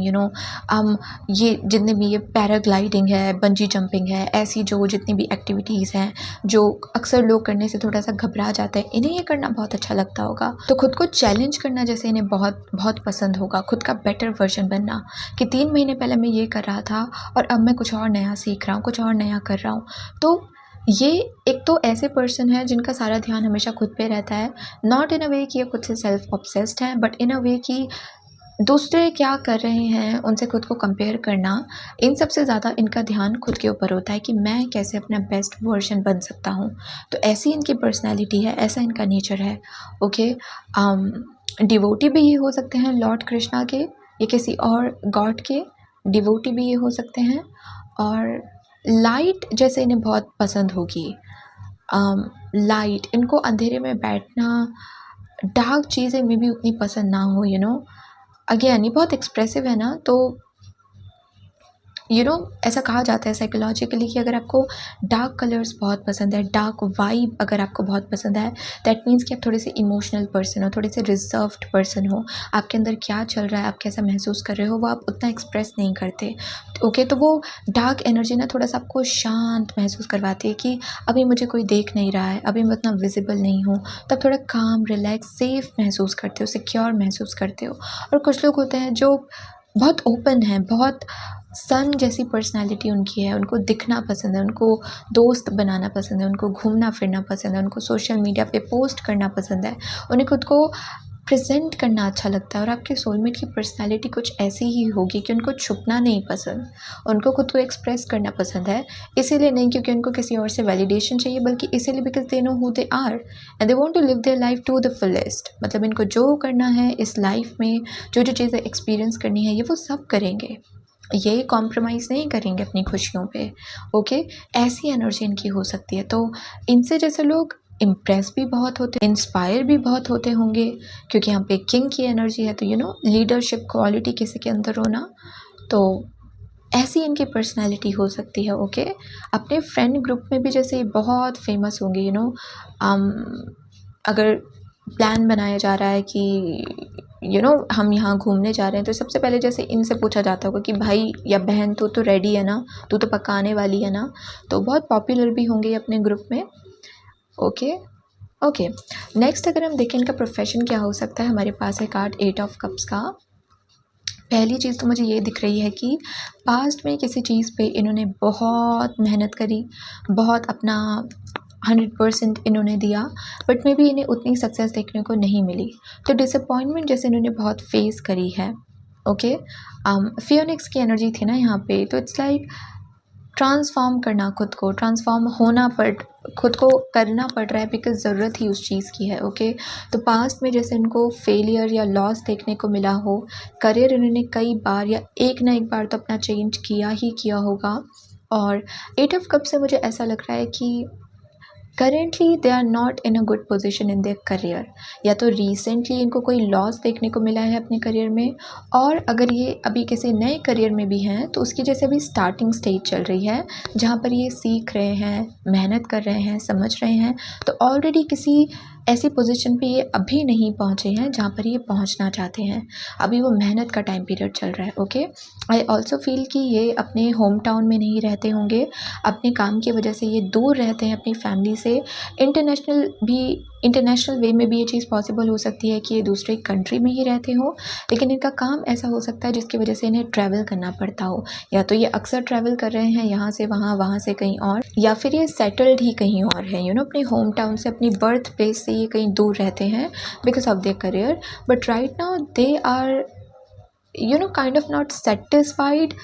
A: ये जितने भी ये पैराग्लाइडिंग है, बंजी जंपिंग है, ऐसी जो जितनी भी एक्टिविटीज़ हैं जो अक्सर लोग करने से थोड़ा सा घबरा जाते हैं, इन्हें ये करना बहुत अच्छा लगता होगा। तो खुद को चैलेंज करना जैसे इन्हें बहुत बहुत पसंद होगा। खुद का बेटर वर्जन बनना कि 3 महीने पहले मैं ये कर रहा था और अब मैं कुछ और नया सीख रहा हूँ, कुछ और नया कर रहा हूँ। तो ये एक तो ऐसे पर्सन है जिनका सारा ध्यान हमेशा खुद पे रहता है। नॉट इन अ वे कि ये खुद से सेल्फ ऑब्सेस्ड हैं, बट इन अ वे कि दूसरे क्या कर रहे हैं उनसे खुद को कंपेयर करना, इन सबसे ज़्यादा इनका ध्यान खुद के ऊपर होता है कि मैं कैसे अपना बेस्ट वर्जन बन सकता हूँ। तो ऐसी इनकी पर्सनैलिटी है, ऐसा इनका नेचर है। ओके, डिवोटी भी ये हो सकते हैं लॉर्ड कृष्णा के, या किसी और गॉड के डिवोटी भी ये हो सकते हैं। और लाइट जैसे इन्हें बहुत पसंद होगी। लाइट, इनको अंधेरे में बैठना, डार्क चीज़ें में भी उतनी पसंद ना हो। अगेन ये बहुत एक्सप्रेसिव है ना, तो ऐसा कहा जाता है साइकोलॉजिकली कि अगर आपको डार्क कलर्स बहुत पसंद है, डार्क वाइब अगर आपको बहुत पसंद है, दैट मीन्स कि आप थोड़े से इमोशनल पर्सन हो, थोड़े से रिजर्व्ड पर्सन हो। आपके अंदर क्या चल रहा है, आप कैसा महसूस कर रहे हो, वो आप उतना एक्सप्रेस नहीं करते। ओके, तो वो डार्क एनर्जी ना थोड़ा सा आपको शांत महसूस करवाती है कि अभी मुझे कोई देख नहीं रहा है, अभी मैं उतना विजिबल नहीं हूँ। तब थोड़ा काम, रिलैक्स, सेफ महसूस करते हो, सिक्योर महसूस करते हो। और कुछ लोग होते हैं जो बहुत ओपन है, बहुत सन जैसी पर्सनैलिटी उनकी है। उनको दिखना पसंद है, उनको दोस्त बनाना पसंद है, उनको घूमना फिरना पसंद है, उनको सोशल मीडिया पे पोस्ट करना पसंद है, उन्हें खुद को प्रेजेंट करना अच्छा लगता है। और आपके सोलमेट की पर्सनैलिटी कुछ ऐसी ही होगी कि उनको छुपना नहीं पसंद, उनको खुद को एक्सप्रेस करना पसंद है। इसीलिए नहीं क्योंकि उनको किसी और से वैलिडेशन चाहिए, बल्कि इसीलिए because they know who they are and they want to live their life to the fullest. मतलब इनको जो करना है इस लाइफ में, जो जो चीज़ें एक्सपीरियंस करनी है, ये वो सब करेंगे, ये कॉम्प्रोमाइज़ नहीं करेंगे अपनी खुशियों पे। ओके, ऐसी एनर्जी इनकी हो सकती है। तो इनसे जैसे लोग इम्प्रेस भी बहुत होते, इंस्पायर भी बहुत होते होंगे, क्योंकि यहाँ पे किंग की एनर्जी है। तो लीडरशिप क्वालिटी किसी के अंदर होना, तो ऐसी इनकी पर्सनैलिटी हो सकती है। ओके, अपने फ्रेंड ग्रुप में भी जैसे बहुत फेमस होंगे। अगर प्लान बनाया जा रहा है कि हम यहाँ घूमने जा रहे हैं, तो सबसे पहले जैसे इनसे पूछा जाता होगा कि भाई या बहन तो रेडी है ना, तू तो पक्का आने वाली है ना। तो बहुत पॉपुलर भी होंगे अपने ग्रुप में। ओके, नेक्स्ट अगर हम देखें इनका प्रोफेशन क्या हो सकता है, हमारे पास है कार्ड 8 ऑफ कप्स का। पहली चीज़ तो मुझे ये दिख रही है कि पास्ट में किसी चीज़ पे इन्होंने बहुत मेहनत करी, बहुत अपना 100% इन्होंने दिया, बट मे बी इन्हें उतनी सक्सेस देखने को नहीं मिली। तो डिसअपॉइंटमेंट जैसे इन्होंने बहुत फेस करी है। ओके, फियोनिक्स की एनर्जी थी ना यहाँ पे, तो इट्स लाइक ट्रांसफॉर्म करना, खुद को ट्रांसफॉर्म खुद को करना पड़ रहा है, बिकॉज ज़रूरत ही उस चीज़ की है। ओके, तो पास्ट में जैसे इनको फेलियर या लॉस देखने को मिला हो, करियर इन्होंने कई बार या एक ना एक बार तो अपना चेंज किया ही किया होगा, और 8 ऑफ कप से मुझे ऐसा लग रहा है कि currently they are not in a good position in their career, या तो रिसेंटली इनको कोई लॉस देखने को मिला है अपने करियर में, और अगर ये अभी किसी नए करियर में भी हैं तो उसकी जैसे अभी स्टार्टिंग स्टेज चल रही है जहाँ पर ये सीख रहे हैं, मेहनत कर रहे हैं, समझ रहे हैं, तो ऑलरेडी किसी ऐसी पोजीशन पे ये अभी नहीं पहुँचे हैं जहाँ पर ये पहुँचना चाहते हैं। अभी वो मेहनत का टाइम पीरियड चल रहा है। ओके, आई ऑल्सो फील कि ये अपने होम टाउन में नहीं रहते होंगे, अपने काम की वजह से ये दूर रहते हैं अपनी फैमिली से। इंटरनेशनल वे में भी ये चीज़ पॉसिबल हो सकती है कि ये दूसरे कंट्री में ही रहते हो, लेकिन इनका काम ऐसा हो सकता है जिसकी वजह से इन्हें ट्रैवल करना पड़ता हो, या तो ये अक्सर ट्रैवल कर रहे हैं यहाँ से वहाँ, वहाँ से कहीं और, या फिर ये सेटल्ड ही कहीं और है, अपने होम टाउन से, अपनी बर्थ प्लेस से ये कहीं दूर रहते हैं because of their career. But right now they are kind of not satisfied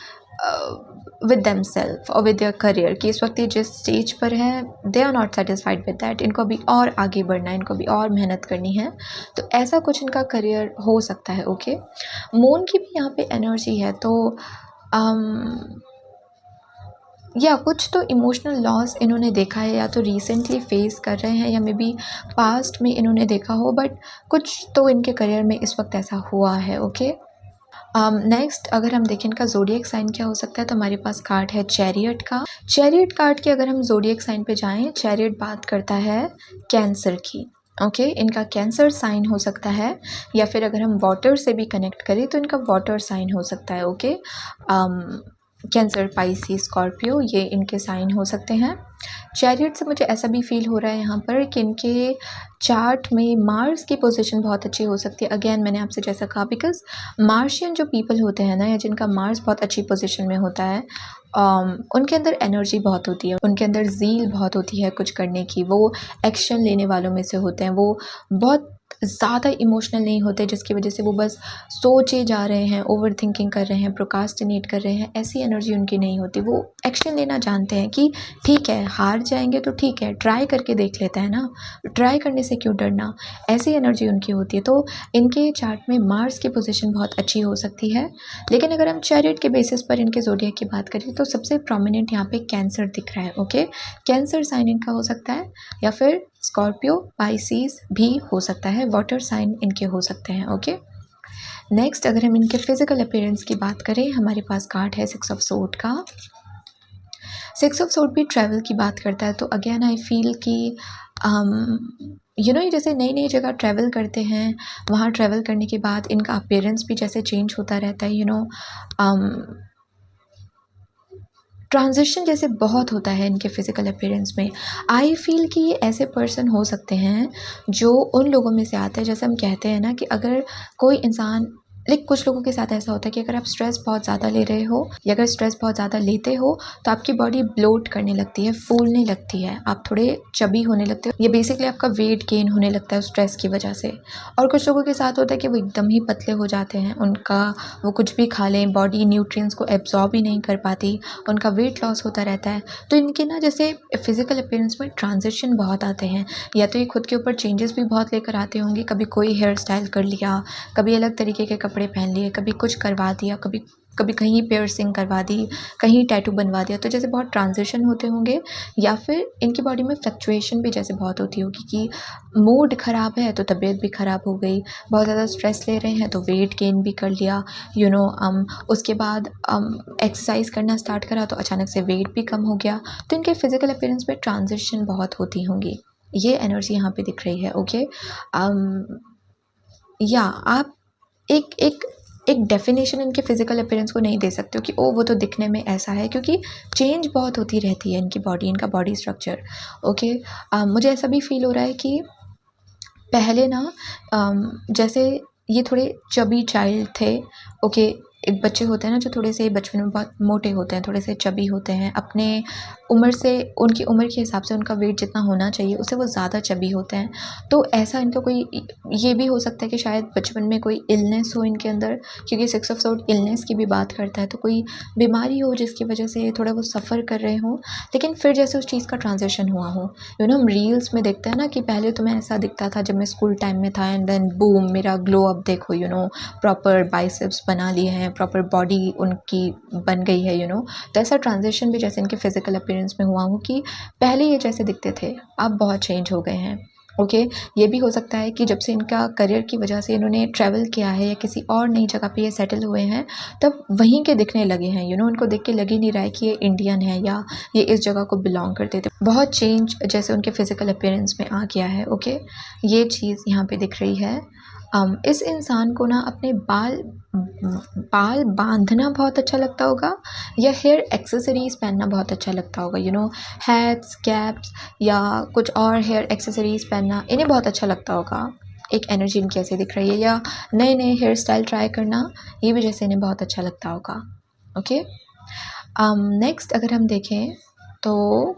A: with themselves और विद देयर करियर, कि इस वक्त ये जिस स्टेज पर है they are not satisfied with that, इनको अभी और आगे बढ़ना है, इनको अभी और मेहनत करनी है। तो ऐसा कुछ इनका करियर हो सकता है। ओके, मून की भी यहाँ पे एनर्जी है, तो या कुछ तो इमोशनल लॉस इन्होंने देखा है, या तो रिसेंटली फेस कर रहे हैं, या मे बी पास्ट में इन्होंने देखा हो, बट कुछ तो इनके करियर में इस वक्त ऐसा हुआ है। ओके, नेक्स्ट अगर हम देखें इनका ज़ोडिएक साइन क्या हो सकता है, तो हमारे पास कार्ड है चैरियट का। चैरियट कार्ड के अगर हम ज़ोडिएक साइन पे जाएं, चैरियट बात करता है कैंसर की। ओके, इनका कैंसर साइन हो सकता है, या फिर अगर हम वाटर से भी कनेक्ट करें तो इनका वाटर साइन हो सकता है। ओके, कैंसर, पाइसी, स्कॉर्पियो, ये इनके साइन हो सकते हैं। चैरियट से मुझे ऐसा भी फील हो रहा है यहाँ पर कि इनके चार्ट में मार्स की पोजीशन बहुत अच्छी हो सकती है। अगेन मैंने आपसे जैसा कहा, बिकॉज मार्शियन जो पीपल होते हैं ना, या जिनका मार्स बहुत अच्छी पोजीशन में होता है, उनके अंदर एनर्जी बहुत होती है, उनके अंदर ज़ील बहुत होती है कुछ करने की, वो एक्शन लेने वालों में से होते हैं, वो बहुत ज़्यादा इमोशनल नहीं होते जिसकी वजह से वो बस सोचे जा रहे हैं, ओवर थिंकिंग कर रहे हैं, प्रोकास्टिनेट कर रहे हैं, ऐसी एनर्जी उनकी नहीं होती। वो एक्शन लेना जानते हैं कि ठीक है, हार जाएंगे तो ठीक है, ट्राई करके देख लेते हैं ना, ट्राई करने से क्यों डरना, ऐसी एनर्जी उनकी होती है। तो इनके चार्ट में मार्स की पोजीशन बहुत अच्छी हो सकती है। लेकिन अगर हम चैरियट के बेसिस पर इनके ज़ोडिएक की बात करें तो सबसे प्रोमिनेंट यहाँ पे कैंसर दिख रहा है। ओके, कैंसर साइन इनका हो सकता है, या फिर स्कॉर्पियो, पाइसीज भी हो सकता है, वाटर साइन इनके हो सकते हैं। ओके, नेक्स्ट अगर हम इनके फिजिकल अपीयरेंस की बात करें, हमारे पास कार्ड है 6 ऑफ सोर्ड का। 6 ऑफ सोर्ड भी ट्रैवल की बात करता है, तो अगेन आई फील कि ये जैसे नई नई जगह ट्रैवल करते हैं, वहाँ ट्रैवल करने के बाद इनका अपीयरेंस भी जैसे चेंज होता रहता है, ट्रांजिशन जैसे बहुत होता है इनके फिज़िकल अपीयरेंस में। आई फील कि ये ऐसे पर्सन हो सकते हैं जो उन लोगों में से आते हैं, जैसे हम कहते हैं ना कि अगर कोई इंसान, कुछ लोगों के साथ ऐसा होता है कि अगर आप स्ट्रेस बहुत ज़्यादा ले रहे हो, या अगर स्ट्रेस बहुत ज़्यादा लेते हो तो आपकी बॉडी ब्लोट करने लगती है, फूलने लगती है, आप थोड़े चबी होने लगते हो, ये बेसिकली आपका वेट गेन होने लगता है उस स्ट्रेस की वजह से। और कुछ लोगों के साथ होता है कि वो एकदम ही पतले हो जाते हैं, वो कुछ भी खा लें, बॉडी न्यूट्रिएंट्स को एब्जॉर्ब ही नहीं कर पाती, उनका वेट लॉस होता रहता है। तो इनके ना जैसे फिज़िकल अपीयरेंस में ट्रांजिशन बहुत आते हैं, या तो ये खुद के ऊपर चेंजेस भी बहुत लेकर आते होंगे, कभी कोई हेयर स्टाइल कर लिया, कभी अलग तरीके के कपड़े पहन लिए, कभी कुछ करवा दिया, कभी कहीं पियर्सिंग करवा दी, कहीं टैटू बनवा दिया, तो जैसे बहुत ट्रांजिशन होते होंगे। या फिर इनकी बॉडी में फ्लक्चुएशन भी जैसे बहुत होती होगी कि मूड ख़राब है तो तबीयत भी ख़राब हो गई, बहुत ज़्यादा स्ट्रेस ले रहे हैं तो वेट गेन भी कर लिया, उसके बाद एक्सरसाइज करना स्टार्ट करा तो अचानक से वेट भी कम हो गया। तो इनके फिज़िकल अपीयरेंस में ट्रांजिशन बहुत होती होंगी, ये एनर्जी यहाँ पे दिख रही है। ओके, या आप एक डेफिनेशन इनके फिज़िकल अपीयरेंस को नहीं दे सकते हो कि वो तो दिखने में ऐसा है, क्योंकि चेंज बहुत होती रहती है इनकी बॉडी, इनका बॉडी स्ट्रक्चर। ओके, मुझे ऐसा भी फील हो रहा है कि पहले ना जैसे ये थोड़े चबी चाइल्ड थे। ओके, एक बच्चे होते हैं ना जो थोड़े से बचपन में बहुत मोटे होते हैं, थोड़े से चबी होते हैं, अपने उम्र से, उनकी उम्र के हिसाब से उनका वेट जितना होना चाहिए उससे वो ज़्यादा चबी होते हैं। तो ऐसा इनका कोई ये भी हो सकता है कि शायद बचपन में कोई इलनेस हो इनके अंदर, क्योंकि 6 ऑफ सॉर्ड इलनेस की भी बात करता है, तो कोई बीमारी हो जिसकी वजह से थोड़ा वो सफ़र कर रहे हों, लेकिन फिर जैसे उस चीज़ का ट्रांजिशन हुआ हो। हम रील्स में देखते हैं ना कि पहले तो मैं ऐसा दिखता था जब मैं स्कूल टाइम में था, एंड देन बूम, मेरा ग्लो अप देखो, प्रॉपर बाइसेप्स बना लिए हैं, प्रॉपर बॉडी उनकी बन गई है, तो ऐसा ट्रांजिशन भी जैसे इनके फिजिकल अपीयरेंस में हुआ हो कि पहले ये जैसे दिखते थे अब बहुत चेंज हो गए हैं। ओके, ये भी हो सकता है कि जब से इनका करियर की वजह से इन्होंने ट्रैवल किया है या किसी और नई जगह पे ये सेटल हुए हैं, तब वहीं के दिखने लगे हैं। उनको देख के लग ही नहीं रहा है कि ये इंडियन है या ये इस जगह को बिलोंग करते थे। बहुत चेंज जैसे उनके फिजिकल अपीयरेंस में आ गया है। ओके, ये चीज़ यहाँ पे दिख रही है। इस इंसान को ना अपने बाल बांधना बहुत अच्छा लगता होगा, या हेयर एक्सेसरीज़ पहनना बहुत अच्छा लगता होगा। हैट्स, कैप्स या कुछ और हेयर एक्सेसरीज़ पहनना इन्हें बहुत अच्छा लगता होगा। एक एनर्जी इनकी ऐसे दिख रही है, या नए नए हेयर स्टाइल ट्राई करना, ये भी जैसे इन्हें बहुत अच्छा लगता होगा। ओके, नेक्स्ट अगर हम देखें तो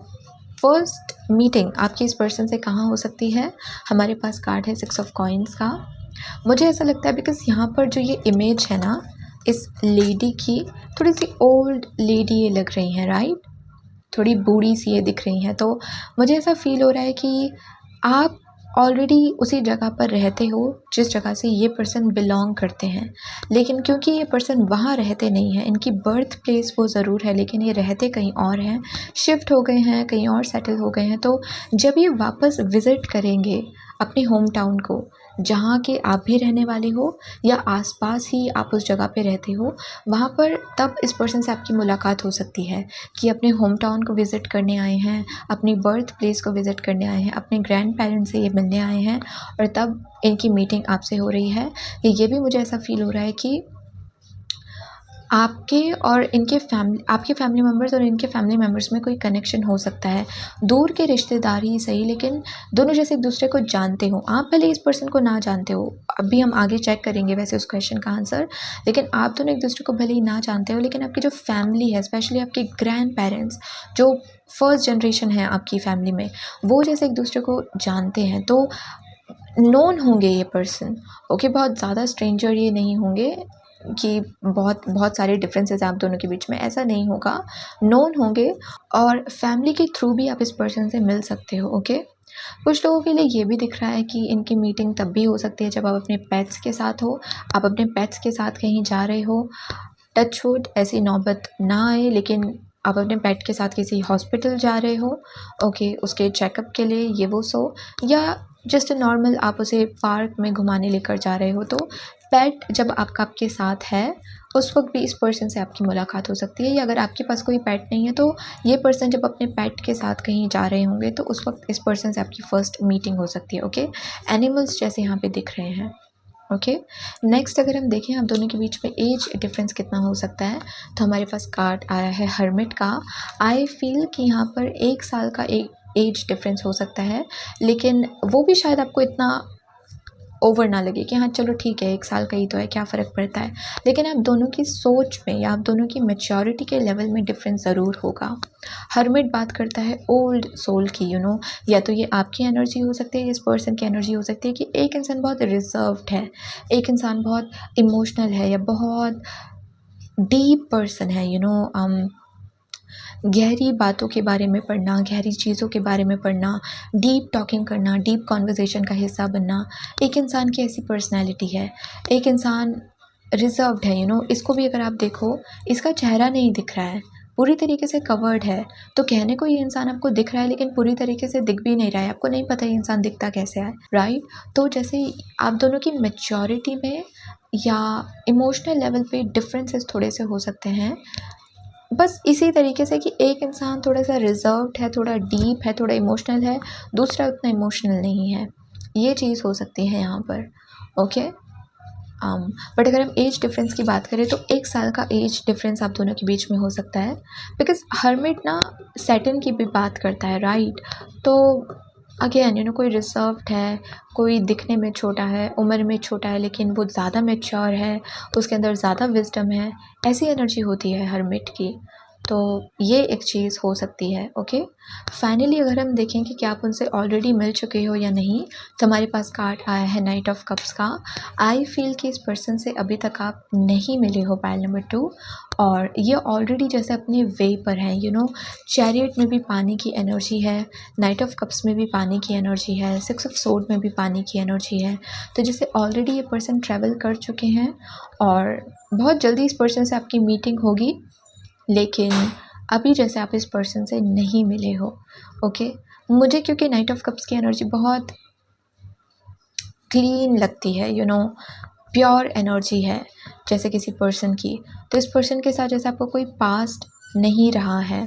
A: फर्स्ट मीटिंग आपकी इस पर्सन से कहाँ हो सकती है। हमारे पास कार्ड है 6 ऑफ कॉइन्स का। मुझे ऐसा लगता है बिकॉज़ यहाँ पर जो ये इमेज है ना इस लेडी की, थोड़ी सी ओल्ड लेडी ये लग रही हैं, राइट, थोड़ी बूढ़ी सी ये दिख रही हैं। तो मुझे ऐसा फील हो रहा है कि आप ऑलरेडी उसी जगह पर रहते हो जिस जगह से ये पर्सन बिलोंग करते हैं, लेकिन क्योंकि ये पर्सन वहाँ रहते नहीं हैं, इनकी बर्थ प्लेस वो ज़रूर है लेकिन ये रहते कहीं और हैं, शिफ्ट हो गए हैं, कहीं और सेटल हो गए हैं। तो जब ये वापस विज़िट करेंगे अपने होम टाउन को, जहाँ के आप भी रहने वाले हो या आसपास ही आप उस जगह पे रहते हो, वहाँ पर तब इस पर्सन से आपकी मुलाकात हो सकती है कि अपने होम टाउन को विज़िट करने आए हैं, अपनी बर्थ प्लेस को विज़िट करने आए हैं, अपने ग्रैंड पेरेंट्स से ये मिलने आए हैं, और तब इनकी मीटिंग आपसे हो रही है। ये भी मुझे ऐसा फील हो रहा है कि आपके और इनके आपके फैमिली मेम्बर्स और इनके फैमिली मेम्बर्स में कोई कनेक्शन हो सकता है। दूर के रिश्तेदार ही सही, लेकिन दोनों जैसे एक दूसरे को जानते हो। आप भले इस पर्सन को ना जानते हो, अभी हम आगे चेक करेंगे वैसे उस क्वेश्चन का आंसर, लेकिन आप दोनों एक दूसरे को भले ही ना जानते हो, लेकिन आपकी जो फैमिली है, स्पेशली आपके ग्रैंड पेरेंट्स जो फर्स्ट जनरेशन है आपकी फैमिली में, वो जैसे एक दूसरे को जानते हैं, तो नोन होंगे ये पर्सन। ओके, बहुत ज़्यादा स्ट्रेंजर ये नहीं होंगे कि बहुत बहुत सारे डिफरेंसेस हैं आप दोनों के बीच में, ऐसा नहीं होगा। नोन होंगे और फैमिली के थ्रू भी आप इस पर्सन से मिल सकते हो। ओके, कुछ लोगों के लिए ये भी दिख रहा है कि इनकी मीटिंग तब भी हो सकती है जब आप अपने पेट्स के साथ हो, आप अपने पेट्स के साथ कहीं जा रहे हो। टच वुड ऐसी नौबत ना आए, लेकिन आप अपने पेट के साथ किसी हॉस्पिटल जा रहे हो, ओके, उसके चेकअप के लिए, ये वो सो, या जस्ट नॉर्मल आप उसे पार्क में घुमाने लेकर जा रहे हो। तो पेट जब आपके साथ है उस वक्त भी इस पर्सन से आपकी मुलाकात हो सकती है, या अगर आपके पास कोई पेट नहीं है तो ये पर्सन जब अपने पेट के साथ कहीं जा रहे होंगे तो उस वक्त इस पर्सन से आपकी फ़र्स्ट मीटिंग हो सकती है। ओके, एनिमल्स जैसे यहाँ पे दिख रहे हैं। ओके, नेक्स्ट अगर हम देखें आप दोनों के बीच में एज डिफरेंस कितना हो सकता है, तो हमारे पास कार्ड आया है हर्मिट का। आई फील कि यहाँ पर 1 साल का एज डिफरेंस हो सकता है, लेकिन वो भी शायद आपको इतना ओवर ना लगे कि हाँ चलो ठीक है 1 साल का ही तो है, क्या फ़र्क पड़ता है, लेकिन आप दोनों की सोच में या आप दोनों की मैच्योरिटी के लेवल में डिफरेंस ज़रूर होगा। हर्मिट बात करता है ओल्ड सोल की, या तो ये आपकी एनर्जी हो सकती है, इस पर्सन की एनर्जी हो सकती है कि एक इंसान बहुत रिजर्व्ड है, एक इंसान बहुत इमोशनल है या बहुत डीप पर्सन है, गहरी बातों के बारे में पढ़ना, गहरी चीज़ों के बारे में पढ़ना, डीप टॉकिंग करना, डीप कॉन्वर्सेशन का हिस्सा बनना, एक इंसान की ऐसी पर्सनैलिटी है। एक इंसान रिजर्व्ड है, इसको भी अगर आप देखो, इसका चेहरा नहीं दिख रहा है, पूरी तरीके से कवर्ड है, तो कहने को ये इंसान आपको दिख रहा है लेकिन पूरी तरीके से दिख भी नहीं रहा है, आपको नहीं पता ये इंसान दिखता कैसे है, राइट। तो जैसे आप दोनों की मैच्योरिटी में या इमोशनल लेवल पे डिफरेंसेस थोड़े से हो सकते हैं, बस इसी तरीके से कि एक इंसान थोड़ा सा रिजर्व्ड है, थोड़ा डीप है, थोड़ा इमोशनल है, दूसरा उतना इमोशनल नहीं है, ये चीज़ हो सकती है यहाँ पर। ओके, बट अगर हम एज डिफरेंस की बात करें तो 1 साल का एज डिफरेंस आप दोनों के बीच में हो सकता है, बिकॉज हर्मिट ना सैटर्न की भी बात करता है, राइट। तो अगेन कोई रिजर्व्ड है, कोई दिखने में छोटा है, उम्र में छोटा है, लेकिन वो ज़्यादा मैच्योर है, उसके अंदर ज़्यादा विजडम है, ऐसी एनर्जी होती है हर्मिट की। तो ये एक चीज़ हो सकती है। ओके, फाइनली अगर हम देखें कि क्या आप उनसे ऑलरेडी मिल चुके हो या नहीं, तो हमारे पास कार्ड आया है नाइट ऑफ कप्स का। आई फील कि इस पर्सन से अभी तक आप नहीं मिले हो, पाइल नंबर 2, और ये ऑलरेडी जैसे अपने वे पर हैं। चैरियट में भी पानी की एनर्जी है, नाइट ऑफ कप्स में भी पानी की एनर्जी है, 6 ऑफ सोर्ड में भी पानी की एनर्जी है। तो जैसे ऑलरेडी ये पर्सन ट्रैवल कर चुके हैं और बहुत जल्दी इस पर्सन से आपकी मीटिंग होगी, लेकिन अभी जैसे आप इस पर्सन से नहीं मिले हो। ओके, मुझे क्योंकि नाइट ऑफ कप्स की एनर्जी बहुत क्लीन लगती है, प्योर एनर्जी है जैसे किसी पर्सन की, तो इस पर्सन के साथ जैसे आपको कोई पास्ट नहीं रहा है।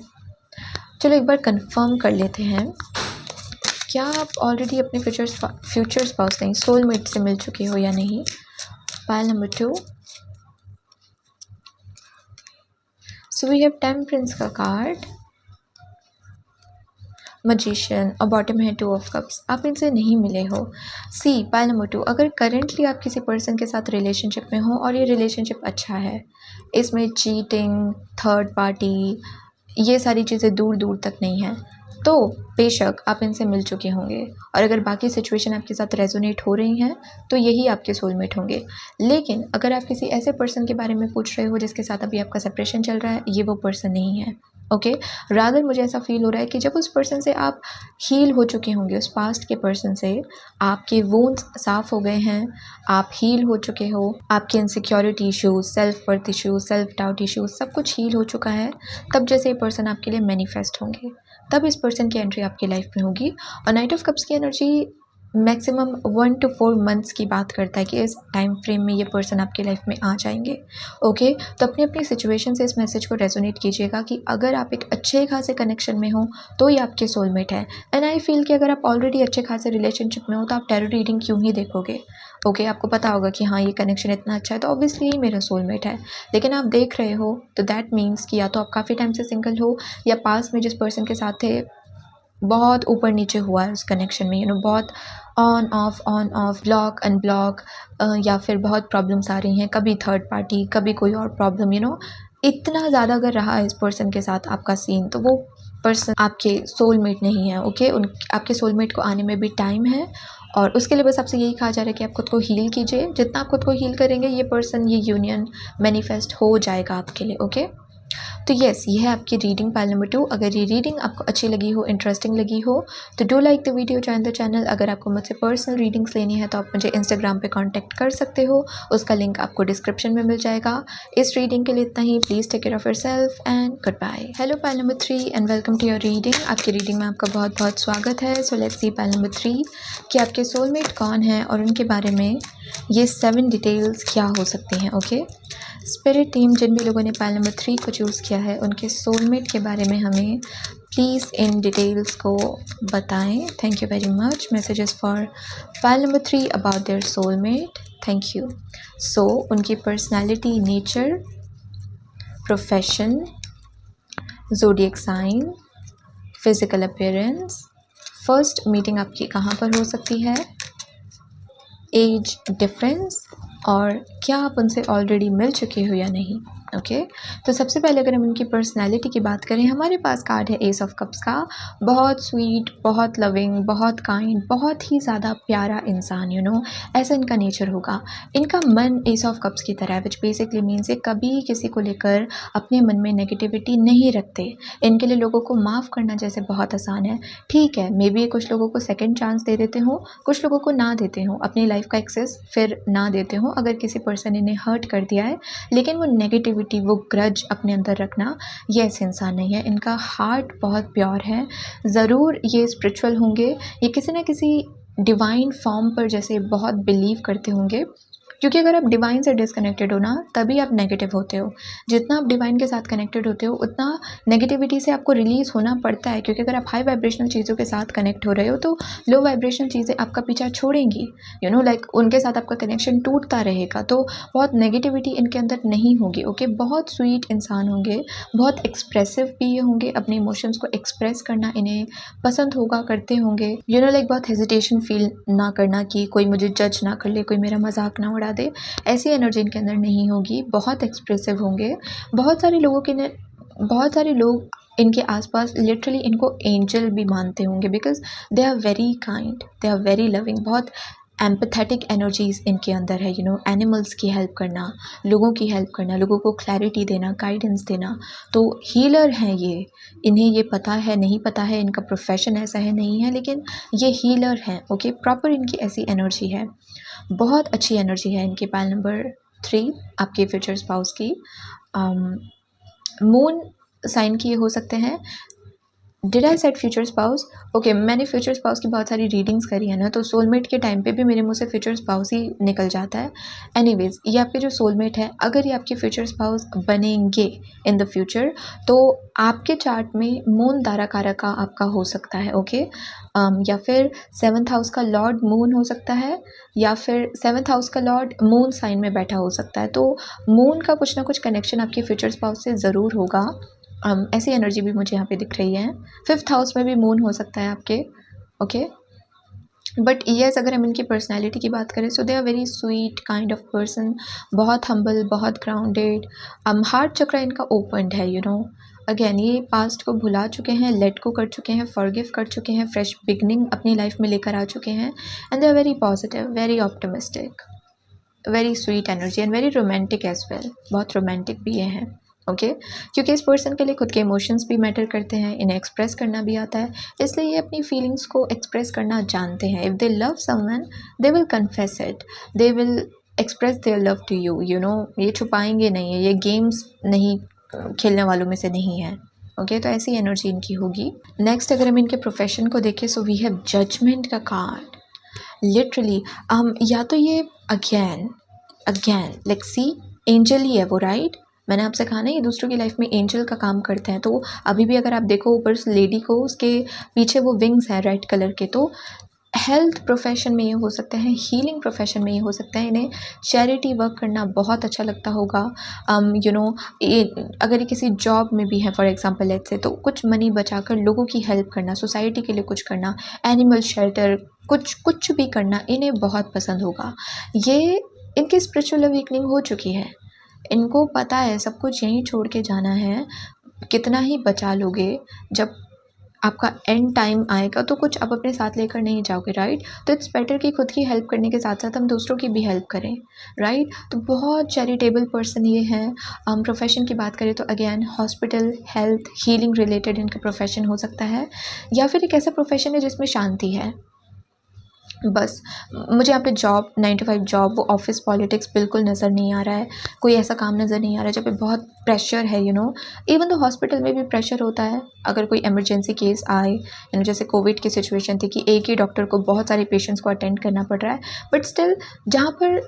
A: चलो एक बार कंफर्म कर लेते हैं, क्या आप ऑलरेडी अपने फ्यूचर स्पाउस नहीं, सोलमेट से मिल चुके हो या नहीं। Pile number 2, so we have temperance का कार्ड, मजिशियन, और बॉटम है 2 ऑफ कप्स। आप इनसे नहीं मिले हो। सी, पाइल नंबर 2, अगर करेंटली आप किसी पर्सन के साथ रिलेशनशिप में हो और ये रिलेशनशिप अच्छा है, इसमें चीटिंग, थर्ड पार्टी, ये सारी चीज़ें दूर दूर तक नहीं हैं, तो बेशक आप इनसे मिल चुके होंगे। और अगर बाकी सिचुएशन आपके साथ रेजोनेट हो रही हैं तो यही आपके सोलमेट होंगे। लेकिन अगर आप किसी ऐसे पर्सन के बारे में पूछ रहे हो जिसके साथ अभी आपका सेपरेशन चल रहा है, ये वो पर्सन नहीं है। ओके, रादर मुझे ऐसा फील हो रहा है कि जब उस पर्सन से आप हील हो चुके होंगे, उस पास्ट के पर्सन से आपके वोन्स साफ़ हो गए हैं, आप हील हो चुके हो, आपके insecurity issues, self worth issues, self doubt issues, सब कुछ हील हो चुका है, तब जैसे ये पर्सन आपके लिए मैनिफेस्ट होंगे, तब इस पर्सन की एंट्री आपकी लाइफ में होगी। और नाइट ऑफ कप्स की एनर्जी मैक्सिमम 1 to 4 मंथ्स की बात करता है कि इस टाइम फ्रेम में ये पर्सन आपकी लाइफ में आ जाएंगे। ओके, तो अपनी अपनी सिचुएशन से इस मैसेज को रेजोनेट कीजिएगा कि अगर आप एक अच्छे खासे कनेक्शन में हो तो ये आपके सोलमेट है। एंड आई फील कि अगर आप ऑलरेडी अच्छे खासे रिलेशनशिप में हो तो आप टैरो रीडिंग क्यों ही देखोगे। ओके, आपको पता होगा कि हाँ ये कनेक्शन इतना अच्छा है तो ऑब्वियसली ही मेरा सोलमेट है। लेकिन आप देख रहे हो तो दैट मीन्स कि या तो आप काफ़ी टाइम से सिंगल हो, या पास में जिस पर्सन के साथ थे बहुत ऊपर नीचे हुआ है उस कनेक्शन में, बहुत ऑन ऑफ, ब्लॉक अनब्लॉक, या फिर बहुत प्रॉब्लम्स आ रही हैं, कभी थर्ड पार्टी, कभी कोई और प्रॉब्लम, इतना ज़्यादा अगर रहा है इस पर्सन के साथ आपका सीन, तो वो पर्सन आपके सोलमेट नहीं है। ओके, आपके सोलमेट को आने में भी टाइम है, और उसके लिए बस आपसे यही कहा जा रहा है कि आप खुद को हील कीजिए। जितना आप खुद को हील करेंगे, ये पर्सन, ये यूनियन मैनिफेस्ट हो जाएगा आपके लिए। ओके, तो येस, ये है आपकी रीडिंग पाइल नंबर 2। अगर ये रीडिंग आपको अच्छी लगी हो, इंटरेस्टिंग लगी हो, तो do like the video, join the channel. अगर आपको मुझसे पर्सनल रीडिंग्स लेनी है तो आप मुझे इंस्टाग्राम पे कांटेक्ट कर सकते हो, उसका लिंक आपको डिस्क्रिप्शन में मिल जाएगा। इस रीडिंग के लिए इतना ही। Please take care of yourself and goodbye. Hello pile number 3 and welcome to your reading. आपकी रीडिंग में आपका बहुत बहुत स्वागत है। So let's see pile number 3 कि आपके सोलमेट कौन है और उनके बारे में ये 7 डिटेल्स क्या हो सकती हैं। ओके, स्पिरिट टीम, जिन भी लोगों ने पाइल नंबर 3 को चूज़ किया है, उनके सोलमेट के बारे में हमें प्लीज़ इन डिटेल्स को बताएं। Thank you very much. Messages for pile number 3 about their soulmate. Thank you. So उनकी personality, nature, profession, zodiac sign, physical appearance, first meeting आपकी कहाँ पर हो सकती है, एज डिफरेंस, और क्या आप उनसे ऑलरेडी मिल चुके हो या नहीं। ओके, तो सबसे पहले अगर हम उनकी पर्सनैलिटी की बात करें, हमारे पास कार्ड है एस ऑफ कप्स का। बहुत स्वीट, बहुत लविंग, बहुत काइंड, बहुत ही ज़्यादा प्यारा इंसान, ऐसा इनका नेचर होगा। इनका मन एस ऑफ कप्स की तरह है, विच बेसिकली मीन्स ये कभी किसी को लेकर अपने मन में नेगेटिविटी नहीं रखते। इनके लिए लोगों को माफ़ करना जैसे बहुत आसान है। ठीक है, मे बी कुछ लोगों को सेकेंड चांस दे देते हो, कुछ लोगों को ना देते हो, अपनी लाइफ का एक्सेस फिर ना देते हो अगर किसी पर्सन इन्हें हर्ट कर दिया है। लेकिन वो नेगेटिविटी, वो ग्रज अपने अंदर रखना, ये ऐसे इंसान नहीं है। इनका हार्ट बहुत प्योर है। ज़रूर ये स्पिरिचुअल होंगे, ये किसी न किसी डिवाइन फॉर्म पर जैसे बहुत बिलीव करते होंगे, क्योंकि अगर आप डिवाइन से डिसकनेक्टेड हो ना, तभी आप नेगेटिव होते हो। जितना आप डिवाइन के साथ कनेक्टेड होते हो, उतना नेगेटिविटी से आपको रिलीज़ होना पड़ता है, क्योंकि अगर आप हाई वाइब्रेशनल चीज़ों के साथ कनेक्ट हो रहे हो तो लो वाइब्रेशनल चीज़ें आपका पीछा छोड़ेंगी। लाइक उनके साथ आपका कनेक्शन टूटता रहेगा, तो बहुत नेगेटिविटी इनके अंदर नहीं होगी। ओके, बहुत स्वीट इंसान होंगे, बहुत एक्सप्रेसिव भी ये होंगे, अपने इमोशंस को एक्सप्रेस करना इन्हें पसंद होगा, करते होंगे। लाइक बहुत हेजिटेशन फील ना करना कि कोई मुझे जज ना कर ले, कोई मेरा मजाक ना उड़ा दे, ऐसी एनर्जी इनके अंदर नहीं होगी। बहुत एक्सप्रेसिव होंगे, बहुत सारे लोगों के बहुत सारे लोग इनके आसपास लिटरली इनको एंजल भी मानते होंगे, because they are very kind, they are very loving. बहुत एम्पैथेटिक एनर्जीज इनके अंदर है, एनिमल्स की हेल्प करना, लोगों की हेल्प करना, लोगों को क्लैरिटी देना, गाइडेंस देना। तो हीलर हैं ये, इन्हें ये पता है नहीं पता है, इनका प्रोफेशन ऐसा है नहीं है, लेकिन ये हीलर हैं। ओके, प्रॉपर इनकी ऐसी एनर्जी है, बहुत अच्छी एनर्जी है इनके। पाइल नंबर 3 आपके फ्यूचर स्पाउस की मून साइन की हो सकते हैं। Did I set future spouse? Okay, मैंने फ्यूचर स्पाउस की बहुत सारी रीडिंग्स करी है ना, तो सोलमेट के टाइम पे भी मेरे मुंह से फ्यूचर स्पाउस ही निकल जाता है। एनीवेज, ये आपके जो सोलमेट है, अगर ये आपके फ्यूचर स्पाउस बनेंगे इन द फ्यूचर, तो आपके चार्ट में मून दारा कारका आपका हो सकता है। ओके, या फिर 7th हाउस का लॉर्ड मून हो सकता है, या फिर 7th हाउस का लॉर्ड मून साइन में बैठा हो सकता है। तो मून का कुछ ना कुछ कनेक्शन आपके फ्यूचर स्पाउस से ज़रूर होगा। ऐसी एनर्जी भी मुझे यहाँ पे दिख रही है। 5th हाउस में भी मून हो सकता है आपके। ओके, बट येस, अगर हम इनकी पर्सनैलिटी की बात करें, so they are very sweet kind of person, बहुत हम्बल, बहुत ग्राउंडेड। हार्ट चक्र इनका ओपनड है, अगेन ये पास्ट को भुला चुके हैं, लेट को कर चुके हैं, फॉरगिव कर चुके हैं, फ्रेश बिगनिंग अपनी लाइफ में लेकर आ चुके हैं। And they are very positive, very optimistic, very sweet energy and very romantic as well. बहुत रोमांटिक भी ये हैं। ओके, क्योंकि इस पर्सन के लिए खुद के इमोशंस भी मैटर करते हैं, इन्हें एक्सप्रेस करना भी आता है, इसलिए ये अपनी फीलिंग्स को एक्सप्रेस करना जानते हैं। If they love someone, they will confess it, they will express their love to you. ये छुपाएंगे नहीं है, ये गेम्स नहीं खेलने वालों में से नहीं है। ओके, तो ऐसी एनर्जी इनकी होगी। नेक्स्ट, अगर हम इनके प्रोफेशन को देखें, सो वी हैव जजमेंट का कार्ड। लिटरली या तो ये अगेन लाइक सी एंजल ही है वो, राइट? मैंने आपसे कहा ना, ये दूसरों की लाइफ में एंजल का काम करते हैं। तो अभी भी अगर आप देखो ऊपर लेडी को, उसके पीछे वो विंग्स हैं रेड कलर के। तो हेल्थ प्रोफेशन में ये हो सकता है, हीलिंग प्रोफेशन में ये हो सकता है, इन्हें चैरिटी वर्क करना बहुत अच्छा लगता होगा। अगर ये किसी जॉब में भी है फॉर एग्जांपल लेट्स से, तो कुछ मनी बचाकर लोगों की हेल्प करना, सोसाइटी के लिए कुछ करना, एनिमल शेल्टर, कुछ भी करना इन्हें बहुत पसंद होगा। ये इनकी स्पिरिचुअल अवेकनिंग हो चुकी है, इनको पता है सब कुछ यहीं छोड़ के जाना है। कितना ही बचा लोगे, जब आपका एंड टाइम आएगा तो कुछ आप अपने साथ लेकर नहीं जाओगे, राइट? तो इट्स बेटर कि खुद की हेल्प करने के साथ साथ हम दूसरों की भी हेल्प करें, राइट? तो बहुत चैरिटेबल पर्सन ये हैं। प्रोफेशन की बात करें तो again hospital, health, healing related इनका प्रोफेशन हो सकता है, या फिर एक ऐसा प्रोफेशन है जिसमें शांति है। बस मुझे यहाँ पे जॉब, 9 to 5 जॉब, वो ऑफिस पॉलिटिक्स बिल्कुल नज़र नहीं आ रहा है। कोई ऐसा काम नज़र नहीं आ रहा है जहाँ पे बहुत प्रेशर है। इवन तो हॉस्पिटल में भी प्रेशर होता है। अगर कोई इमरजेंसी केस आए, जैसे कोविड की सिचुएशन थी कि एक ही डॉक्टर को बहुत सारे पेशेंट्स को अटेंड करना पड़ रहा है, बट स्टिल जहाँ पर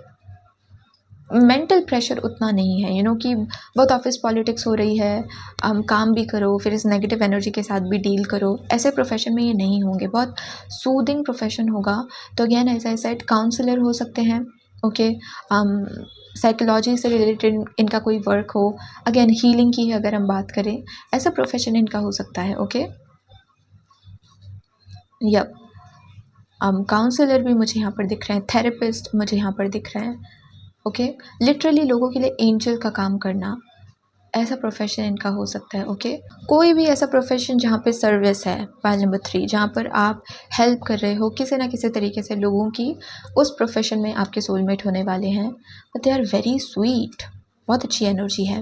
A: मेंटल प्रेशर उतना नहीं है, कि बहुत ऑफिस पॉलिटिक्स हो रही है, काम भी करो, फिर इस नेगेटिव एनर्जी के साथ भी डील करो, ऐसे प्रोफेशन में ये नहीं होंगे। बहुत सूदिंग प्रोफेशन होगा। तो again as I said, counsellor हो सकते हैं। ओके, साइकोलॉजी से रिलेटेड इनका कोई वर्क हो, अगेन हीलिंग की है अगर हम बात करें, ऐसा प्रोफेशन इनका हो सकता है। ओके, यप, काउंसलर भी मुझे यहाँ पर दिख रहे हैं, थेरेपिस्ट मुझे यहाँ पर दिख रहे हैं। ओके, लिटरली लोगों के लिए एंजल का काम करना, ऐसा प्रोफेशन इनका हो सकता है। ओके, कोई भी ऐसा प्रोफेशन जहाँ पे सर्विस है, पाइल नंबर 3, जहाँ पर आप हेल्प कर रहे हो किसी ना किसी तरीके से लोगों की, उस प्रोफेशन में आपके सोलमेट होने वाले हैं। But they are very sweet, बहुत अच्छी एनर्जी है।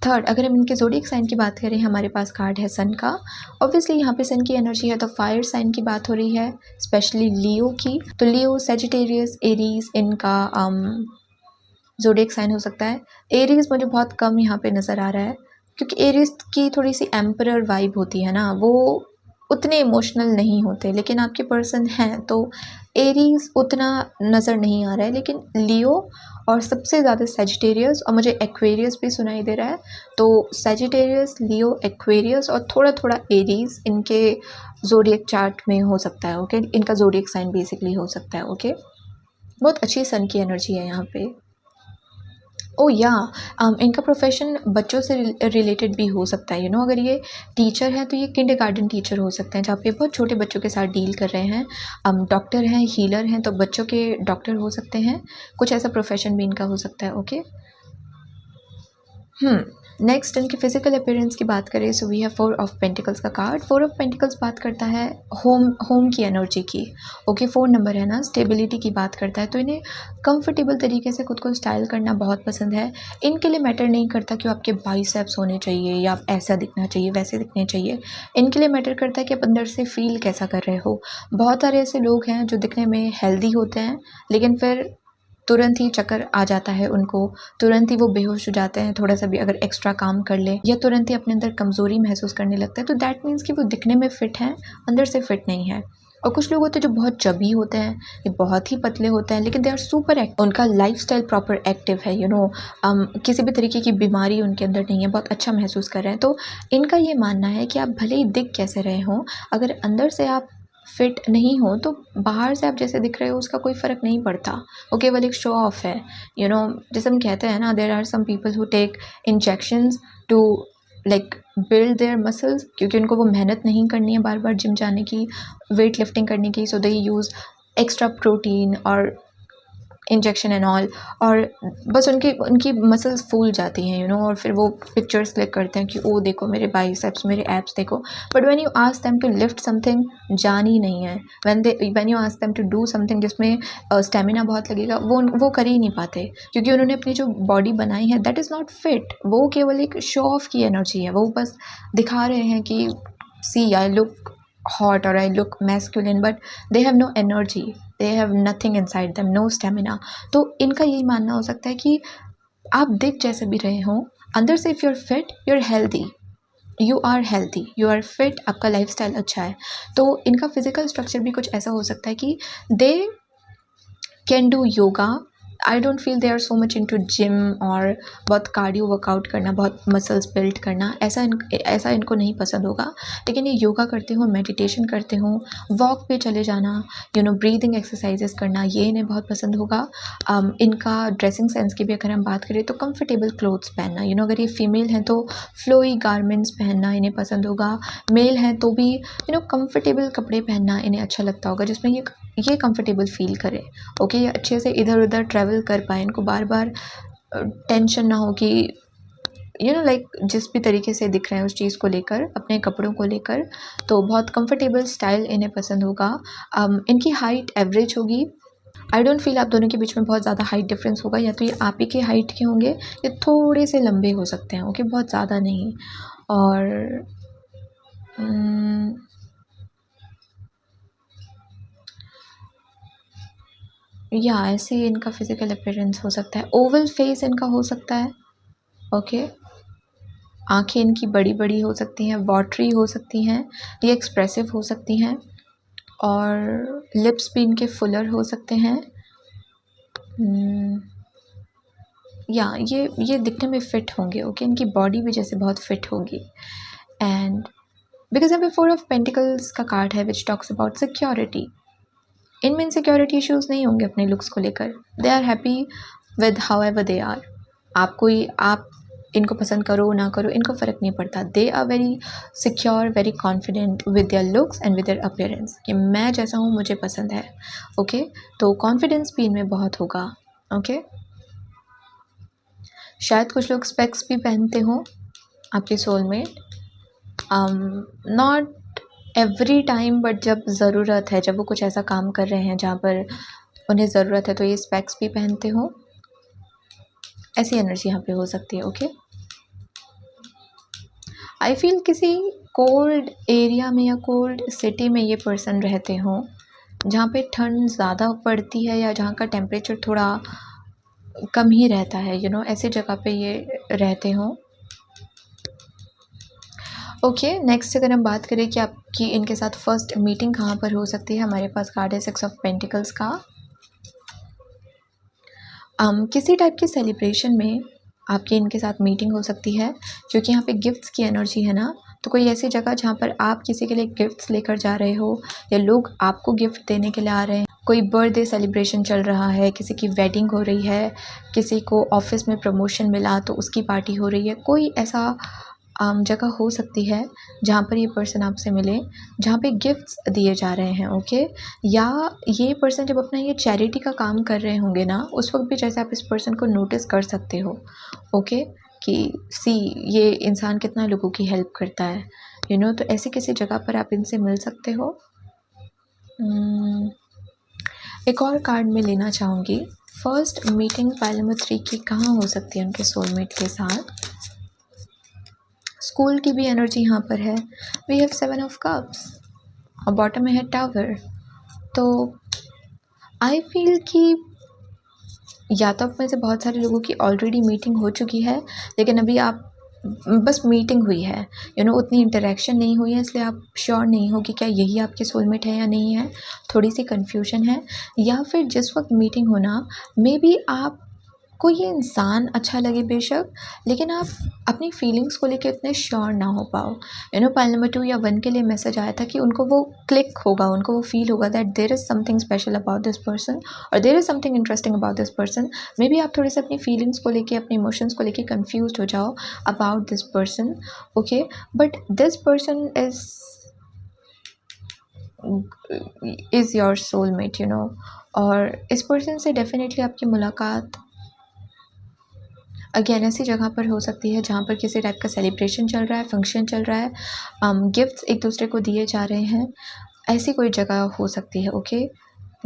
A: थर्ड, अगर हम इनके ज़ोडिएक साइन की बात करें, हमारे पास कार्ड है सन का। ऑब्वियसली यहाँ पे सन की एनर्जी है, तो फायर साइन की बात हो रही है, स्पेशली लियो की। तो लियो, सेजिटेरियस, एरीज इनका ज़ोडिएक साइन हो सकता है। एरीज मुझे बहुत कम यहाँ पे नज़र आ रहा है, क्योंकि एरीज की थोड़ी सी एम्परर वाइब होती है ना, वो उतने इमोशनल नहीं होते, लेकिन आपके पर्सन हैं तो एरीज उतना नज़र नहीं आ रहा है। लेकिन लियो और सबसे ज़्यादा सेजिटेरियस, और मुझे एक्वेरियस भी सुनाई दे रहा है। तो सेजिटेरियस, लियो, एक्वेरियस और थोड़ा थोड़ा एरीज इनके ज़ोडिएक चार्ट में हो सकता है। ओके, इनका ज़ोडिएक साइन बेसिकली हो सकता है। ओके, बहुत अच्छी सन की एनर्जी है यहाँ पे। या इनका प्रोफेशन बच्चों से रिलेटेड भी हो सकता है। अगर ये टीचर है तो ये किंडरगार्टन टीचर हो सकते हैं, जहाँ पे बहुत छोटे बच्चों के साथ डील कर रहे हैं। डॉक्टर हैं, हीलर हैं, तो बच्चों के डॉक्टर हो सकते हैं। कुछ ऐसा प्रोफेशन भी इनका हो सकता है। ओके, नेक्स्ट इनके फिजिकल अपीयरेंस की बात करें, so we have 4 of pentacles का कार्ड। 4 ऑफ पेंटिकल्स बात करता है होम की एनर्जी की। ओके 4 नंबर है ना, स्टेबिलिटी की बात करता है। तो इन्हें कंफर्टेबल तरीके से खुद को स्टाइल करना बहुत पसंद है। इनके लिए मैटर नहीं करता कि आपके बाइसेप्स होने चाहिए या आप ऐसा दिखना चाहिए वैसे दिखने चाहिए। इनके लिए मैटर करता है कि आप अंदर से फील कैसा कर रहे हो। बहुत सारे ऐसे लोग हैं जो दिखने में हेल्दी होते हैं लेकिन फिर तुरंत ही चक्कर आ जाता है उनको, तुरंत ही वो बेहोश हो जाते हैं थोड़ा सा भी अगर एक्स्ट्रा काम कर ले, या तुरंत ही अपने अंदर कमज़ोरी महसूस करने लगता है। तो दैट मीन्स कि वो दिखने में फ़िट हैं, अंदर से फ़िट नहीं है। और कुछ लोग होते हैं जो बहुत चबी होते हैं, ये बहुत ही पतले होते हैं लेकिन दे आर सुपर एक्टिव, उनका लाइफस्टाइल प्रॉपर एक्टिव है, किसी भी तरीके की बीमारी उनके अंदर नहीं है, बहुत अच्छा महसूस कर रहे हैं। तो इनका ये मानना है कि आप भले ही दिख कैसे रहे हों, अगर अंदर से आप फिट नहीं हो तो बाहर से आप जैसे दिख रहे हो उसका कोई फ़र्क नहीं पड़ता। वो केवल एक शो ऑफ है। जैसे हम कहते हैं ना, there are some people who take injections to like build their muscles, क्योंकि उनको वो मेहनत नहीं करनी है बार बार जिम जाने की, वेट लिफ्टिंग करने की, सो दे यूज़ एक्स्ट्रा प्रोटीन और इंजेक्शन एंड ऑल, और बस उनकी उनकी मसल्स फूल जाती हैं और फिर वो पिक्चर्स क्लिक करते हैं कि ओ देखो मेरे बाइसेप्स, मेरे एब्स देखो। But when you ask them to lift something, जान ही नहीं है। When you ask them to do something जिसमें स्टेमिना बहुत लगेगा, वो कर ही नहीं पाते, क्योंकि उन्होंने अपनी जो बॉडी बनाई है दैट इज़ नॉट फिट। वो केवल एक शो ऑफ की एनर्जी है। वो बस दिखा रहे हैं कि see I look hot or I look masculine, but they have no energy, they have nothing inside them, no stamina। तो इनका यही मानना हो सकता है कि आप दिख जैसे भी रहे हो, अंदर से if you are fit, you are healthy, you are healthy, you are fit, आपका लाइफस्टाइल अच्छा है। तो इनका फिजिकल स्ट्रक्चर भी कुछ ऐसा हो सकता है कि they can do yoga. I don't feel they are so much into gym और बहुत कार्डियो वर्कआउट करना, बहुत मसल्स बिल्ड करना, ऐसा इनको नहीं पसंद होगा। लेकिन ये योगा करते हो, मेडिटेशन करते हो, वॉक पे चले जाना, ब्रीदिंग एक्सरसाइजेस करना, ये इन्हें बहुत पसंद होगा। इनका ड्रेसिंग सेंस की भी अगर हम बात करें तो कंफर्टेबल क्लोथ्स पहनना, अगर ये फीमेल हैं तो फ्लोई गारमेंट्स पहनना इन्हें पसंद होगा। मेल हैं तो भी कंफर्टेबल कपड़े पहनना इन्हें अच्छा लगता होगा, जिसमें ये कंफर्टेबल फील करें। ओके, ये अच्छे से इधर उधर ट्रैवल कर पाए, इनको बार बार टेंशन ना हो कि लाइक जिस भी तरीके से दिख रहे हैं उस चीज़ को लेकर, अपने कपड़ों को लेकर। तो बहुत कंफर्टेबल स्टाइल इन्हें पसंद होगा। इनकी हाइट एवरेज होगी। आई डोंट फील आप दोनों के बीच में बहुत ज़्यादा हाइट डिफरेंस होगा, या तो ये आप ही के हाइट के होंगे या थोड़े से लंबे हो सकते हैं। ओके, बहुत ज़्यादा नहीं। और या ऐसे ही इनका फिजिकल अपीयरेंस हो सकता है। ओवल फेस इनका हो सकता है। ओके, आंखें इनकी बड़ी बड़ी हो सकती हैं, वाटरी हो सकती हैं, ये एक्सप्रेसिव हो सकती हैं, और लिप्स भी इनके फुलर हो सकते हैं। या ये दिखने में फ़िट होंगे। ओके, इनकी बॉडी भी जैसे बहुत फिट होगी। एंड बिकॉज यहाँ पे 4 ऑफ पेंटिकल्स का कार्ड है विच टॉक्स अबाउट सिक्योरिटी। इनमें इनसिक्योरिटी इश्यूज़ नहीं होंगे अपने लुक्स को लेकर। They are happy with however they are. आप इनको पसंद करो ना करो, इनको फ़र्क नहीं पड़ता। They are very secure, very confident with their looks and with their appearance, कि मैं जैसा हूँ मुझे पसंद है। ओके, तो कॉन्फिडेंस भी इनमें बहुत होगा। ओके, शायद कुछ लोग स्पेक्स भी पहनते हों, आपके soulmate. Not every time, but जब ज़रूरत है, जब वो कुछ ऐसा काम कर रहे हैं जहाँ पर उन्हें ज़रूरत है, तो ये स्पेक्स भी पहनते हो। ऐसी एनर्जी यहाँ पे हो सकती है। ओके, आई फील किसी कोल्ड एरिया में या कोल्ड सिटी में ये पर्सन रहते हों, जहाँ पे ठंड ज़्यादा पड़ती है या जहाँ का टेम्परेचर थोड़ा कम ही रहता है, ऐसी जगह पे ये रहते हों। ओके, नेक्स्ट अगर हम बात करें कि आपकी इनके साथ फर्स्ट मीटिंग कहाँ पर हो सकती है, हमारे पास कार्ड है 6 ऑफ पेंटिकल्स का। किसी टाइप की सेलिब्रेशन में आपकी इनके साथ मीटिंग हो सकती है, क्योंकि यहाँ पे गिफ्ट्स की एनर्जी है ना। तो कोई ऐसी जगह जहाँ पर आप किसी के लिए गिफ्ट्स लेकर जा रहे हो, या लोग आपको गिफ्ट देने के लिए आ रहे हैं। कोई बर्थडे सेलिब्रेशन चल रहा है, किसी की वेडिंग हो रही है, किसी को ऑफिस में प्रमोशन मिला तो उसकी पार्टी हो रही है। कोई ऐसा जगह हो सकती है जहाँ पर ये पर्सन आपसे मिले, जहाँ पे गिफ्ट्स दिए जा रहे हैं। ओके, या ये पर्सन जब अपना ये चैरिटी का काम कर रहे होंगे ना, उस वक्त भी जैसे आप इस पर्सन को नोटिस कर सकते हो। ओके, कि सी ये इंसान कितना लोगों की हेल्प करता है, तो ऐसी किसी जगह पर आप इनसे मिल सकते हो। एक और कार्ड मैं लेना चाहूँगी। फर्स्ट मीटिंग पाइल नंबर 3 की कहाँ हो सकती है उनके सोलमेट के साथ। स्कूल की भी एनर्जी यहाँ पर है। वी हैव 7 ऑफ कप्स और बॉटम में है टावर। तो आई फील कि या तो आप में से बहुत सारे लोगों की ऑलरेडी मीटिंग हो चुकी है, लेकिन अभी आप बस मीटिंग हुई है, उतनी इंटरेक्शन नहीं हुई है, इसलिए आप श्योर नहीं हो कि क्या यही आपके सोलमेट है या नहीं है। थोड़ी सी कन्फ्यूजन है। या फिर जिस वक्त मीटिंग होना, मे बी आप को ये इंसान अच्छा लगे बेशक, लेकिन आप अपनी फीलिंग्स को लेके इतने श्योर ना हो पाओ। पाइल नंबर 2 या 1 के लिए मैसेज आया था कि उनको वो क्लिक होगा, उनको वो फील होगा that there is something special about this person और there is something interesting about this person. Maybe आप थोड़े से अपनी फीलिंग्स को लेके, अपने इमोशंस को लेके कन्फ्यूज हो जाओ about this person, okay. But this person is your soulmate, और इस पर्सन से डेफिनेटली आपकी मुलाकात अगेन ऐसी जगह पर हो सकती है जहाँ पर किसी टाइप का सेलिब्रेशन चल रहा है, फंक्शन चल रहा है, गिफ्ट्स एक दूसरे को दिए जा रहे हैं। ऐसी कोई जगह हो सकती है, ओके,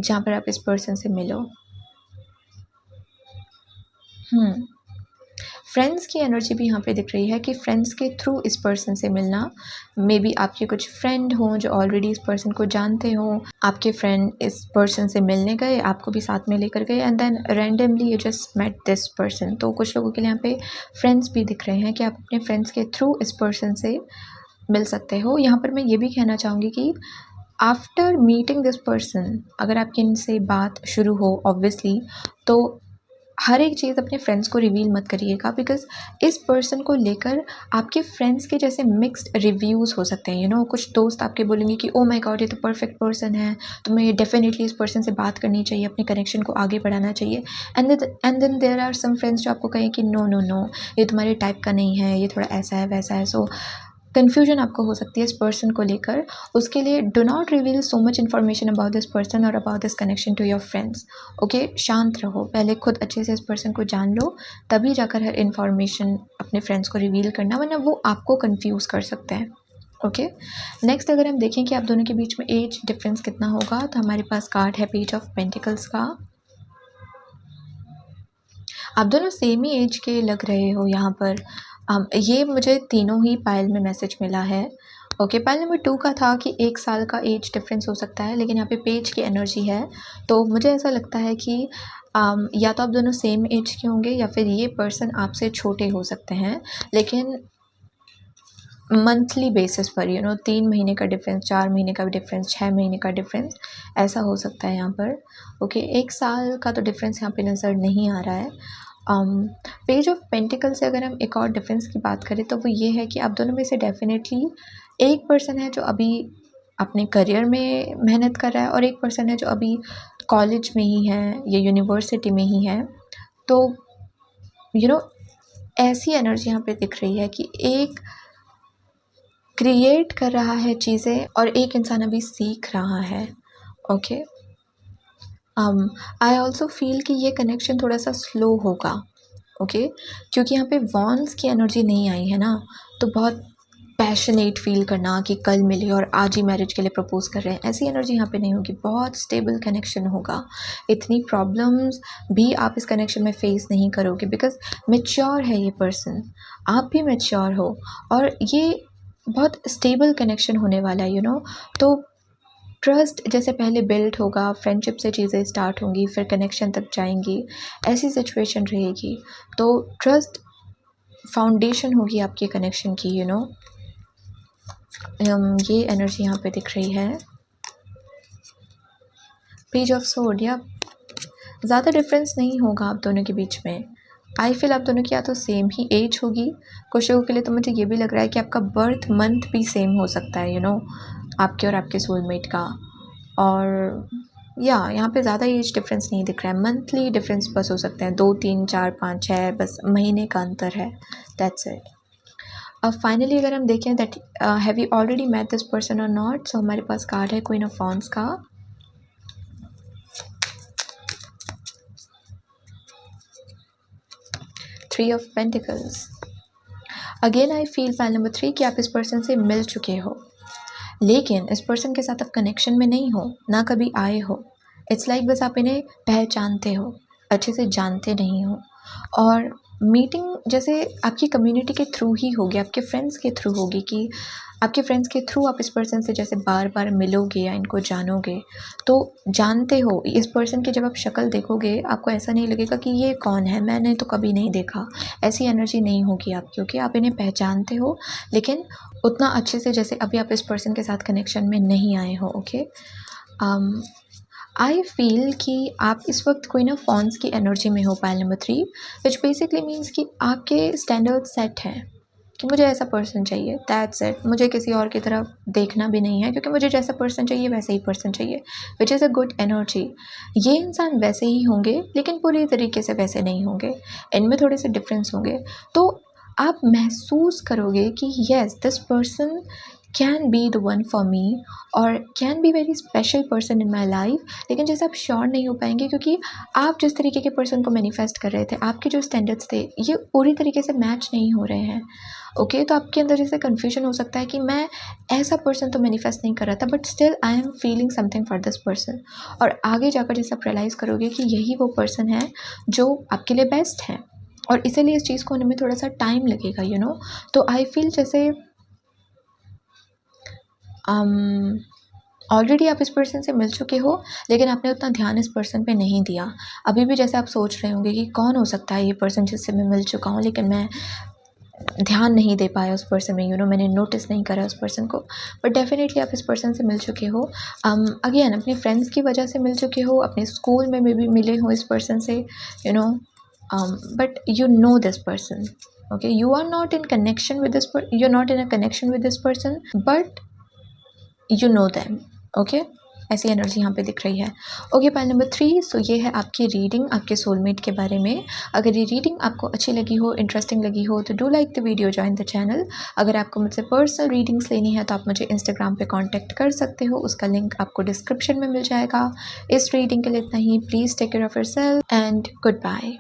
A: जहाँ पर आप इस पर्सन से मिलो। फ्रेंड्स की एनर्जी भी यहाँ पे दिख रही है कि फ्रेंड्स के थ्रू इस पर्सन से मिलना। मे बी आपके कुछ फ्रेंड हों जो ऑलरेडी इस पर्सन को जानते हों, आपके फ्रेंड इस पर्सन से मिलने गए, आपको भी साथ में लेकर गए, and then randomly you just met this person. तो कुछ लोगों के लिए यहाँ पे फ्रेंड्स भी दिख रहे हैं कि आप अपने फ्रेंड्स के थ्रू इस पर्सन से मिल सकते हो। यहाँ पर मैं ये भी कहना चाहूँगी कि आफ्टर मीटिंग दिस पर्सन, अगर आपकी इनसे बात शुरू हो ऑब्वियसली, तो हर एक चीज़ अपने फ्रेंड्स को रिवील मत करिएगा, बिकॉज़ इस पर्सन को लेकर आपके फ्रेंड्स के जैसे मिक्स्ड रिव्यूज़ हो सकते हैं। कुछ दोस्त आपके बोलेंगे कि ओ माय गॉड, ये तो परफेक्ट पर्सन है, तुम्हें डेफिनेटली इस पर्सन से बात करनी चाहिए, अपने कनेक्शन को आगे बढ़ाना चाहिए। And then there are some friends जो आपको कहें कि नो नो नो, ये तुम्हारे टाइप का नहीं है, ये थोड़ा ऐसा है वैसा है। सो कन्फ्यूजन आपको हो सकती है इस पर्सन को लेकर। उसके लिए do not reveal so much information about this person और about this connection to your friends, okay. शांत रहो, पहले खुद अच्छे से इस पर्सन को जान लो, तभी जाकर हर इन्फॉर्मेशन अपने फ्रेंड्स को रिवील करना, वरना वो आपको कन्फ्यूज़ कर सकते हैं, ओके। नेक्स्ट अगर हम देखें कि आप दोनों के बीच में एज डिफरेंस कितना होगा, तो हमारे पास कार्ड है पेज ऑफ पेंटिकल्स का। आप दोनों सेम ही एज के लग रहे हो यहाँ पर। ये मुझे तीनों ही पाइल में मैसेज मिला है, ओके। पाइल नंबर 2 का था कि 1 साल का एज डिफरेंस हो सकता है, लेकिन यहाँ पे पेज की एनर्जी है, तो मुझे ऐसा लगता है कि या तो आप दोनों सेम एज के होंगे या फिर ये पर्सन आपसे छोटे हो सकते हैं, लेकिन मंथली बेसिस पर 3 महीने का डिफरेंस, 4 महीने का डिफरेंस, 6 महीने का डिफरेंस, ऐसा हो सकता है यहाँ पर, ओके। 1 साल का तो डिफरेंस यहाँ पे नज़र नहीं आ रहा है। पेज ऑफ पेंटिकल से अगर हम एक और डिफरेंस की बात करें, तो वो ये है कि आप दोनों में से डेफिनेटली एक पर्सन है जो अभी अपने करियर में मेहनत कर रहा है, और एक पर्सन है जो अभी कॉलेज में ही है या यूनिवर्सिटी में ही है। तो ऐसी एनर्जी यहाँ पे दिख रही है कि एक क्रिएट कर रहा है चीज़ें और एक इंसान अभी सीख रहा है, ओके। आई ऑल्सो फील कि ये कनेक्शन थोड़ा सा स्लो होगा, ओके, क्योंकि यहाँ पे वॉन्स की एनर्जी नहीं आई है ना, तो बहुत पैशनेट फील करना कि कल मिले और आज ही मैरिज के लिए प्रपोज कर रहे हैं, ऐसी एनर्जी यहाँ पे नहीं होगी। बहुत स्टेबल कनेक्शन होगा, इतनी प्रॉब्लम्स भी आप इस कनेक्शन में फेस नहीं करोगे, बिकॉज मैच्योर है ये पर्सन, आप भी मैच्योर हो, और ये बहुत स्टेबल कनेक्शन होने वाला है, तो ट्रस्ट जैसे पहले बिल्ड होगा, फ्रेंडशिप से चीज़ें स्टार्ट होंगी, फिर कनेक्शन तक जाएंगी, ऐसी सिचुएशन रहेगी। तो ट्रस्ट फाउंडेशन होगी आपके कनेक्शन की, ये एनर्जी यहाँ पे दिख रही है। पेज ऑफ सोर्ड, या ज़्यादा डिफरेंस नहीं होगा आप दोनों के बीच में। आई फील आप दोनों की या तो सेम ही एज होगी, कुछ लोगों के लिए तो मुझे ये भी लग रहा है कि आपका बर्थ मंथ भी सेम हो सकता है, आपके और आपके सोलमेट का। और यहाँ पे ज़्यादा एज डिफरेंस नहीं दिख रहा है, मंथली डिफरेंस बस हो सकते हैं, 2 3 4 5 6, बस महीने का अंतर है, दैट्स इट। अब फाइनली अगर हम देखें that have you already met this person और नॉट, सो हमारे पास कार्ड है क्वीन ऑफ वॉन्ड्स का। 3 of pentacles, again I feel pile number 3 कि आप इस पर्सन से मिल चुके हो, लेकिन इस पर्सन के साथ आप कनेक्शन में नहीं हो, ना कभी आए हो। इट्स लाइक बस आप इन्हें पहचानते हो, अच्छे से जानते नहीं हो। और मीटिंग जैसे आपकी कम्युनिटी के थ्रू ही होगी, आपके फ्रेंड्स के थ्रू होगी, कि आपके फ्रेंड्स के थ्रू आप इस पर्सन से जैसे बार बार मिलोगे या इनको जानोगे, तो जानते हो इस पर्सन की जब आप शक्ल देखोगे आपको ऐसा नहीं लगेगा कि ये कौन है, मैंने तो कभी नहीं देखा। ऐसी एनर्जी नहीं होगी आप, क्योंकि आप इन्हें पहचानते हो, लेकिन उतना अच्छे से जैसे अभी आप इस पर्सन के साथ कनेक्शन में नहीं आए हो। ओके, आई फील कि आप इस वक्त कोई ना फॉन्स की एनर्जी में हो pile number 3, which basically means कि आपके स्टैंडर्ड सेट हैं कि मुझे ऐसा पर्सन चाहिए, दैट्स इट। मुझे किसी और की तरफ देखना भी नहीं है, क्योंकि मुझे जैसा पर्सन चाहिए वैसे ही पर्सन चाहिए, which is a good energy. ये इंसान वैसे ही होंगे, लेकिन पूरी तरीके से वैसे नहीं होंगे, इनमें थोड़े से डिफरेंस होंगे। तो आप महसूस करोगे कि yes this person can be the one for me और can be very special person in my life. लेकिन जैसे आप श्योर नहीं हो पाएंगे, क्योंकि आप जिस तरीके के पर्सन को मैनिफेस्ट कर रहे थे, आपके जो स्टैंडर्ड्स थे ये पूरी तरीके से मैच नहीं हो रहे हैं। ओके, तो आपके अंदर जैसे कन्फ्यूजन हो सकता है कि मैं ऐसा पर्सन तो मैनिफेस्ट नहीं कर रहा था, but still I am feeling something for this person. और आगे जाकर जैसे आप रियलाइज़ करोगे कि यही वो पर्सन है जो आपके लिए बेस्ट है, और इसीलिए इस चीज़ को होने में थोड़ा सा टाइम लगेगा, यू नो। तो आई फील जैसे ऑलरेडी आप इस पर्सन से मिल चुके हो, लेकिन आपने उतना ध्यान इस पर्सन पे नहीं दिया। अभी भी जैसे आप सोच रहे होंगे कि कौन हो सकता है ये पर्सन जिससे मैं मिल चुका हूँ, लेकिन मैं ध्यान नहीं दे पाया उस पर्सन में, यू नो, मैंने नोटिस नहीं करा उस पर्सन को। बट डेफिनेटली आप इस पर्सन से मिल चुके हो। अगेन अपने फ्रेंड्स की वजह से मिल चुके हो, अपने स्कूल में भी मिले हो इस पर्सन से, you know, but you know this person. Okay, you are not in connection with this, you are not in a connection with this person, but you know them. Okay, ऐसी energy यहाँ पे दिख रही है। Okay, pile number 3, सो ये है आपकी reading आपके सोलमेट के बारे में। अगर ये रीडिंग आपको अच्छी लगी हो, इंटरेस्टिंग लगी हो, तो do like the video, join the channel. अगर आपको मुझसे पर्सनल रीडिंग्स लेनी है तो आप मुझे इंस्टाग्राम पे कांटेक्ट कर सकते हो, उसका लिंक आपको डिस्क्रिप्शन में मिल जाएगा। इस रीडिंग के लिए इतना ही। Please take care of yourself and good bye.